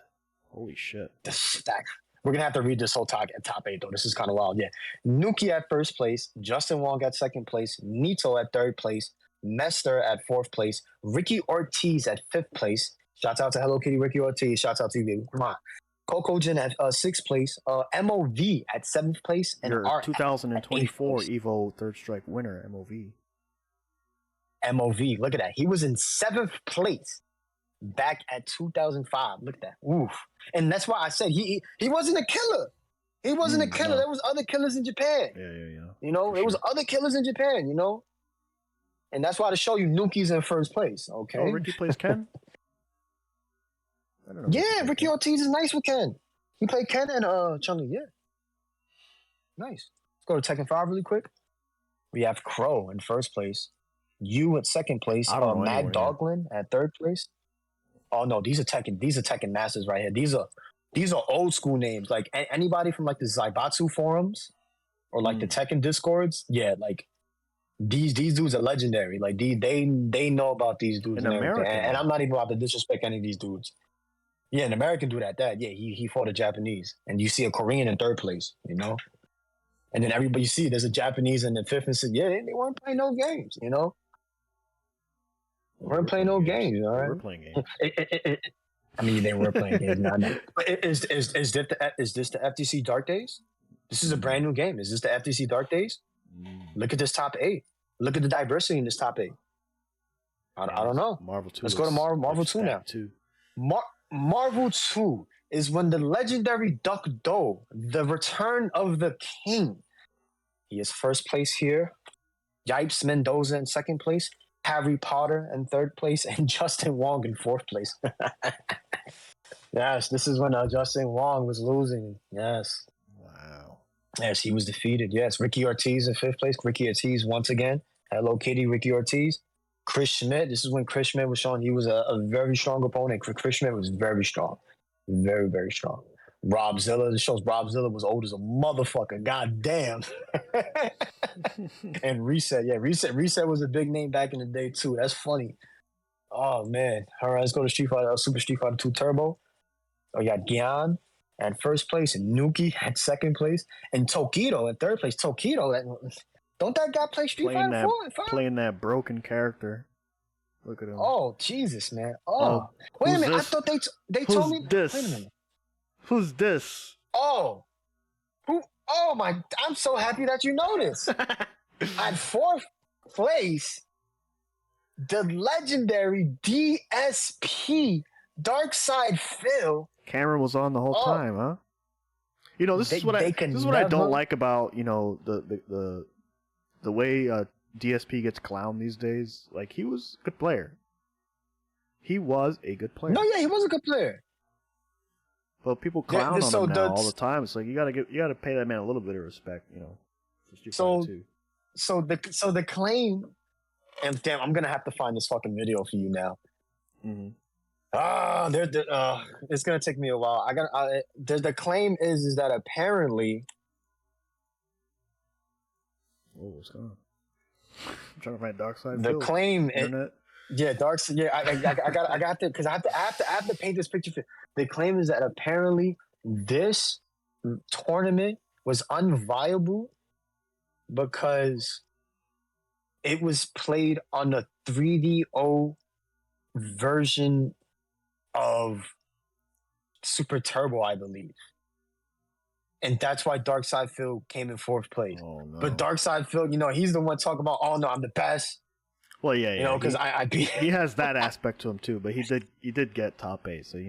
Holy shit. This is stacked. We're going to have to read this whole top 8, though. This is kind of wild. Yeah. Nuki at first place. Justin Wong at second place. Nito at third place. Mester at fourth place. Ricky Ortiz at fifth place. Shouts out to Hello Kitty Ricky Ortiz. Shouts out to you, baby. Come on. Coco Jin at sixth place. MOV at seventh place. And your our 2024 Evo Third Strike winner, MOV. MOV. Look at that. He was in seventh place back at 2005. Look at that. Oof. And that's why I said he wasn't a killer. He wasn't a killer. No. There was other killers in Japan. Yeah. There was other killers in Japan, And that's why to show you Nuki's in first place, okay? Oh, Ricky plays Ken? I don't know. Yeah, Ricky Ortiz is nice with Ken. He played Ken and Chun-Li, yeah. Nice. Let's go to Tekken 5 really quick. We have Crow in first place. You at second place. Mad Doglin at third place. Oh no, these are Tekken masters right here. These are old school names. Like anybody from like the Zaibatsu forums or like the Tekken discords. Yeah, like these dudes are legendary. Like they know about these dudes and everything. And I'm not even about to disrespect any of these dudes. Yeah, an American dude at that. Yeah, he fought a Japanese, and you see a Korean in third place. And then everybody you see there's a Japanese in the fifth and sixth. Yeah, they weren't playing no games. We weren't playing no games, all right? We were playing games. I mean, they were playing games. No. But is this the FTC Dark Days? This is a brand new game. Is this the FTC Dark Days? Look at this top 8. Look at the diversity in this top 8. I don't know. Marvel 2. Let's go to Marvel 2 now. Marvel 2 is when the legendary Duck Do, the Return of the King. He is first place here. Yipes Mendoza in second place. Harry Potter in third place, and Justin Wong in fourth place. Yes, this is when Justin Wong was losing. Yes. Wow. Yes, he was defeated. Yes, Ricky Ortiz in fifth place. Ricky Ortiz once again. Hello Kitty, Ricky Ortiz. Chris Schmidt. This is when Chris Schmidt was showing he was a very strong opponent. Chris Schmidt was very strong. Very, very strong. Rob Zilla. This shows Rob Zilla was old as a motherfucker. God damn. And Reset. Yeah, Reset was a big name back in the day, too. That's funny. Oh, man. All right, let's go to Super Street Fighter 2 Turbo. Oh, you got Gyan at first place and Nuki at second place and Tokido at third place. Tokido, don't that guy play Street Fighter 4 and 5? Playing that broken character. Look at him. Oh, Jesus, man. Oh. Wait a minute. This? I thought they told me. This? Wait a minute. Who's this? Oh. Who? Oh, my. I'm so happy that you noticed. At fourth place, the legendary DSP, Darkside Phil. Cameron was on the whole time, huh? This is what I don't like about, the way DSP gets clowned these days. Like, he was a good player. He was a good player. No, yeah, he was a good player. But people clown on him now all the time. It's like you gotta pay that man a little bit of respect, So the claim, and damn, I'm gonna have to find this fucking video for you now. Mm-hmm. It's gonna take me a while. The claim is that apparently. Oh, what's going on? I'm trying to find Darkside. The claim, internet. Yeah, Darkside. Yeah, I got to because I have to paint this picture. The claim is that apparently this tournament was unviable because it was played on the 3DO version of Super Turbo, I believe. And that's why Darkside Phil came in fourth place. Oh, no. But Darkside Phil, he's the one talking about, oh no, I'm the best. Well, yeah. You know, because he has that aspect to him too. But he did get top 8, so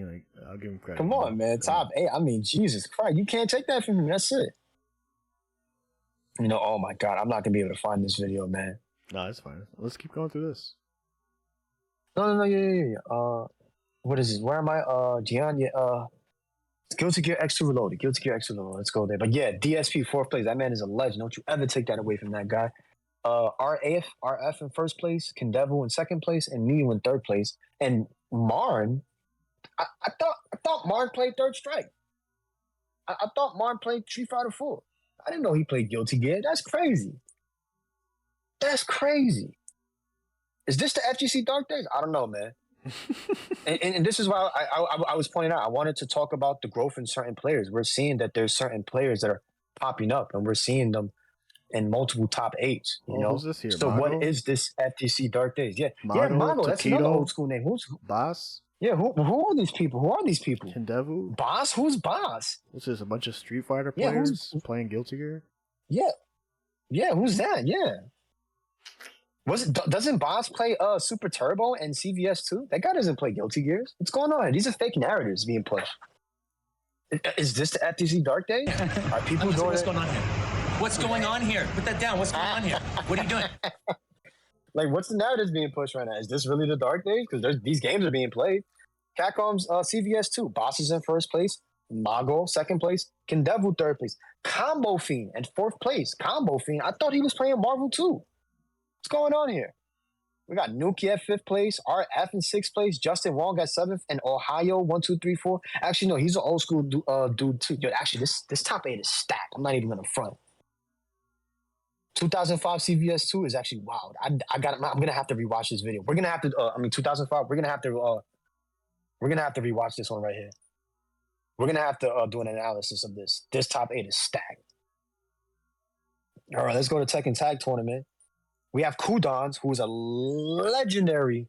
I'll give him credit. Come on, man, top 8. I mean, Jesus Christ, you can't take that from him. That's it. Oh my God, I'm not gonna be able to find this video, man. No, it's fine. Let's keep going through this. No, yeah. What is this? Where am I? Gian, yeah. Guilty Gear X2 Reloaded. Guilty Gear X2 Reloaded. Let's go there. But yeah, DSP 4th place. That man is a legend. Don't you ever take that away from that guy. RF in 1st place, Kendevil in 2nd place, and Miu in 3rd place. And Marn, I thought Marn played Third Strike. I thought Marn played Street Fighter 4. I didn't know he played Guilty Gear. That's crazy. That's crazy. Is this the FGC Dark Days? I don't know, man. and this is why I was pointing out, I wanted to talk about the growth in certain players. We're seeing that there's certain players that are popping up, and we're seeing them in multiple top 8s. Who's this here? So Mago? What is this FGC Dark Days? Yeah, Mago, Mago. That's another old school name. Who's Boss? Yeah, who are these people? Who are these people? Kendevu? Boss? Who's Boss? This is a bunch of Street Fighter players playing Guilty Gear? Yeah, who's that? Yeah. Doesn't Boss play Super Turbo and CVS too? That guy doesn't play Guilty Gears. What's going on? These are fake narratives being pushed. Is this the FTC Dark Days? Are people doing What's going on here? What's going on here? Put that down. What's going on here? What are you doing? Like, what's the narratives being pushed right now? Is this really the Dark Days? Because these games are being played. Capcom's CVS 2. Boss is in 1st place. Mago, 2nd place. Kendevu, 3rd place. Combo Fiend in 4th place. Combo Fiend. I thought he was playing Marvel 2. What's going on here? We got Nuki at 5th place. RF in 6th place. Justin Wong at 7th. And Ohio, 1, 2, 3, 4. Actually, no, he's an old school dude too. Yo, actually, this top 8 is stacked. I'm not even going to front. 2005 CVS 2 is actually wild. I'm gonna have to rewatch this video. We're gonna have to. 2005. We're gonna have to rewatch this one right here. We're gonna have to do an analysis of this. This top 8 is stacked. All right, let's go to Tekken Tag Tournament. We have Kudans, who is a legendary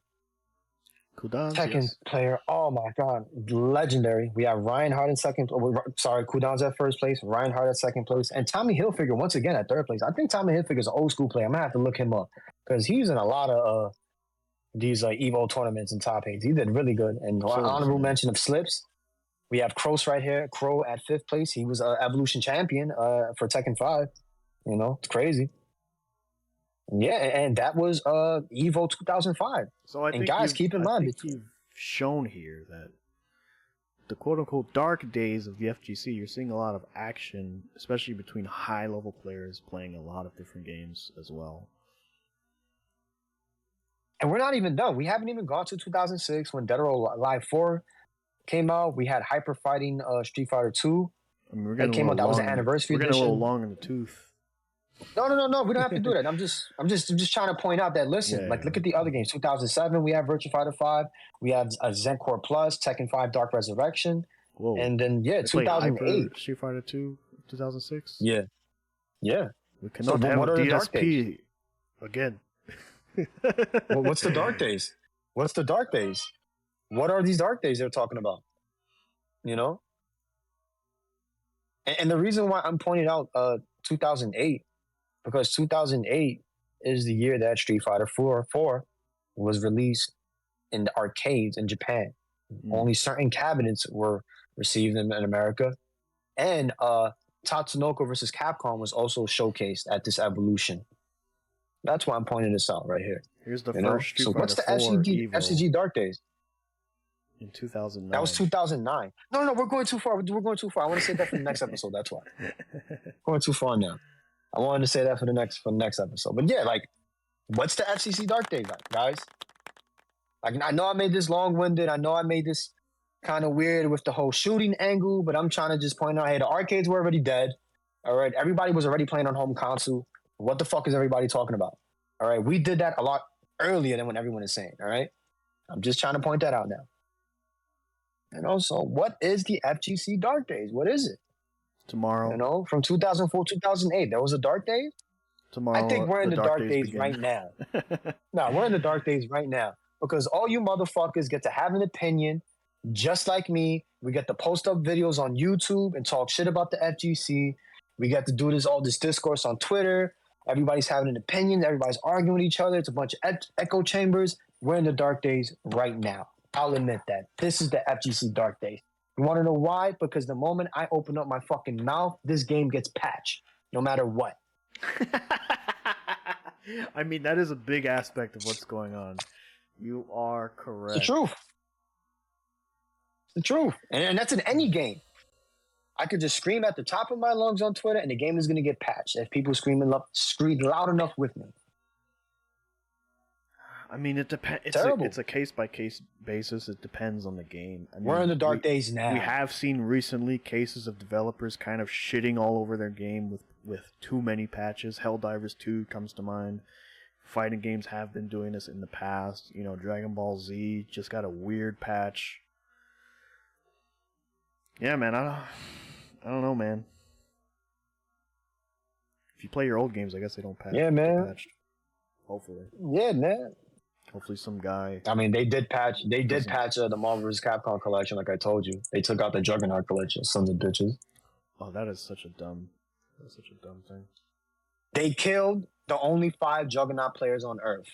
Tekken player. Oh my God, legendary. We have Reinhardt in 2nd. Kudan's at 1st place. Reinhardt at 2nd place, and Tommy Hilfiger once again at 3rd place. I think Tommy Hilfiger is an old school player. I'm gonna have to look him up because he's in a lot of these Evo tournaments and top 8s. He did really good. And honorable mention of Slips. We have Kroos right here. Crow at 5th place. He was an Evolution champion for Tekken 5. It's crazy. Yeah, and that was Evo 2005. So I think guys, keep in mind, you've shown here that the quote-unquote dark days of the FGC, you're seeing a lot of action, especially between high-level players playing a lot of different games as well. And we're not even done. We haven't even gone to 2006 when Dead or Alive 4 came out. We had Hyper Fighting Street Fighter 2. I mean, that came out. That was an anniversary edition. We're getting a little long in the tooth. No. We don't have to do that. I'm just trying to point out that look at the other games. 2007, we have Virtua Fighter 5. We have Zencore Plus, Tekken 5, Dark Resurrection. Whoa. And then 2008, Street Fighter 2, 2006. Yeah. We cannot have a DSP again. Well, what's the Dark Days? What's the Dark Days? What are these Dark Days they're talking about? And the reason why I'm pointing out 2008. Because 2008 is the year that Street Fighter 4 was released in the arcades in Japan. Only certain cabinets were received in America. And Tatsunoko versus Capcom was also showcased at this Evolution. That's why I'm pointing this out right here. Here's the first Street Fighter what's the 4 FCG Dark Days? In 2009. That was 2009. No, we're going too far. We're going too far. I want to say that for the next episode. That's why. Going too far now. I wanted to say that for the next episode. But yeah, what's the FCC Dark Days, guys? I know I made this long-winded. I know I made this kind of weird with the whole shooting angle, but I'm trying to just point out, hey, the arcades were already dead. All right, everybody was already playing on home console. What the fuck is everybody talking about? All right, we did that a lot earlier than what everyone is saying. All right, I'm just trying to point that out now. And also, what is the FGC Dark Days? What is it? Tomorrow. From 2004, 2008, there was a Dark Days? Tomorrow. I think we're in the dark days right now. No, we're in the dark days right now. Because all you motherfuckers get to have an opinion, just like me. We get to post up videos on YouTube and talk shit about the FGC. We get to do all this discourse on Twitter. Everybody's having an opinion. Everybody's arguing with each other. It's a bunch of echo chambers. We're in the dark days right now. I'll admit that. This is the FGC dark days. You want to know why? Because the moment I open up my fucking mouth, this game gets patched, no matter what. I mean, that is a big aspect of what's going on. You are correct. It's the truth. It's the truth. And that's in any game. I could just scream at the top of my lungs on Twitter, and the game is going to get patched if people scream loud enough with me. I mean, it depends. It's a case-by-case basis. It depends on the game. I mean, we're in the dark days now. We have seen recently cases of developers kind of shitting all over their game with too many patches. Helldivers 2 comes to mind. Fighting games have been doing this in the past. You know, Dragon Ball Z just got a weird patch. Yeah, man, I don't know, man. If you play your old games, I guess they don't patch. Yeah, man. Patched. Hopefully. Yeah, man. Hopefully some guy... I mean, they did patch the Marvel vs. Capcom collection, like I told you. They took out the Juggernaut collection, sons of bitches. Oh, that's such a dumb thing. They killed the only 5 Juggernaut players on Earth.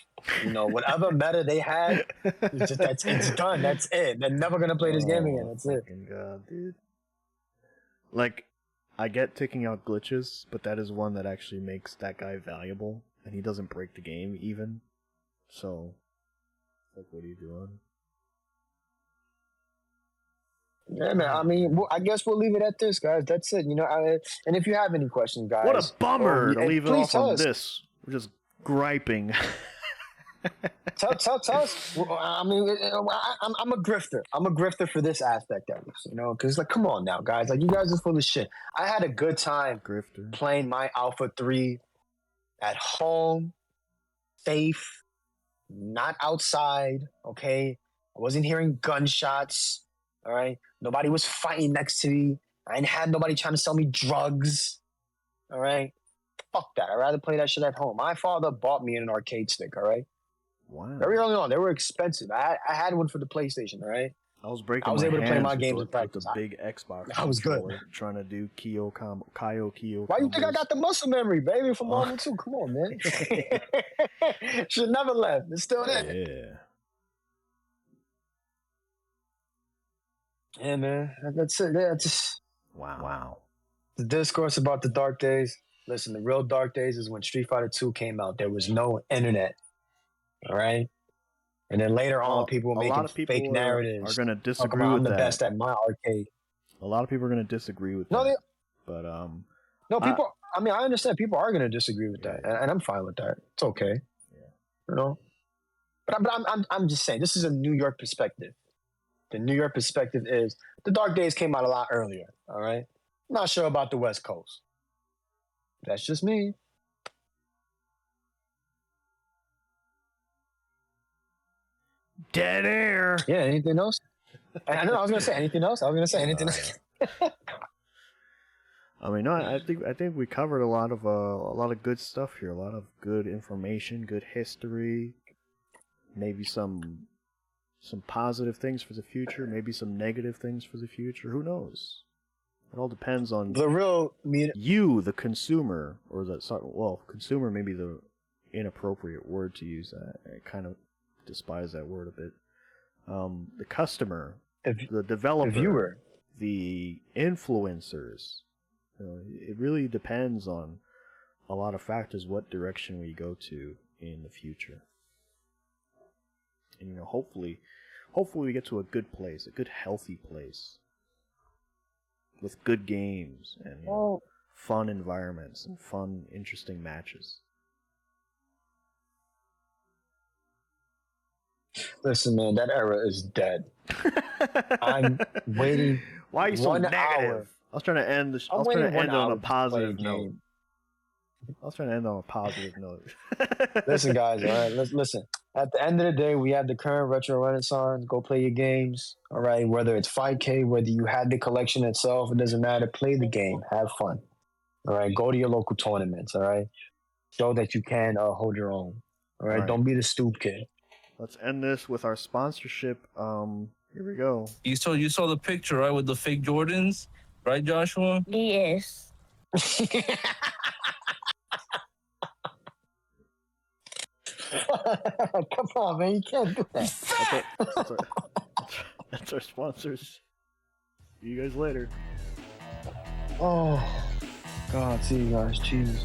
You know, whatever meta they had, it's done. That's it. They're never going to play this game again. That's it. God, dude. Like, I get taking out glitches, but that is one that actually makes that guy valuable, and he doesn't break the game even. So... like, what are you doing? Yeah, man. I mean, I guess we'll leave it at this, guys. That's it. You know, and if you have any questions, guys, what a bummer to leave it off on us. this. We're just griping. tell us. I mean, I'm a grifter. I'm a grifter for this aspect of this. You know, because like, come on now, guys. Like, you guys are full of shit. I had a good time playing my Alpha 3 at home, safe. Not outside, okay? I wasn't hearing gunshots, all right? Nobody was fighting next to me. I didn't have nobody trying to sell me drugs, all right? Fuck that. I'd rather play that shit at home. My father bought me an arcade stick, all right? Wow. Very early on. They were expensive. I had one for the PlayStation, all right? I was breaking I was my able to play hands my games with in practice. The big Xbox. I was good. Trying to do Kyo. Why you think I got the muscle memory, baby, from Marvel 2? Come on, man. Should never left. It's still there. Yeah, man. That's it. Yeah, just wow. The discourse about the dark days. Listen, the real dark days is when Street Fighter 2 came out. There was no internet. All right? And then later on, people were making fake narratives. Are going to disagree with that. I'm the best at my arcade. A lot of people are going to disagree with that. But no, people. I mean, I understand people are going to disagree with that, and I'm fine with that. It's okay. Yeah. You know. But I'm just saying, this is a New York perspective. The New York perspective is the dark days came out a lot earlier. All right. I'm not sure about the West Coast. That's just me. Dead air. Yeah. Anything else? I know. I was gonna say anything else. Anything else. I mean, no. I think we covered a lot of good stuff here. A lot of good information, good history. Maybe some positive things for the future. Maybe some negative things for the future. Who knows? It all depends on the real you, the consumer, or consumer may be the inappropriate word to use. I kind of despise that word a bit. The customer, the developer, the viewer, the influencers. You know, it really depends on a lot of factors what direction we go to in the future. And hopefully we get to a good place, a good healthy place, with good games and fun environments and fun, interesting matches. Listen, man, that era is dead. I'm waiting. Why are you so negative? Hour. I was trying to end on a positive note. Listen, guys, all right? Listen. At the end of the day, we have the current Retro Renaissance. Go play your games, all right? Whether it's 5K, whether you had the collection itself, it doesn't matter. Play the game. Have fun, all right? Go to your local tournaments, all right? Show that you can hold your own, all right? Don't be the stoop kid. Let's end this with our sponsorship. Here we go. You saw the picture, right, with the fake Jordans, right, Joshua? Yes. Come on, man. You can't do that. That's our sponsors. See you guys later. Oh, God. See you guys. Jesus.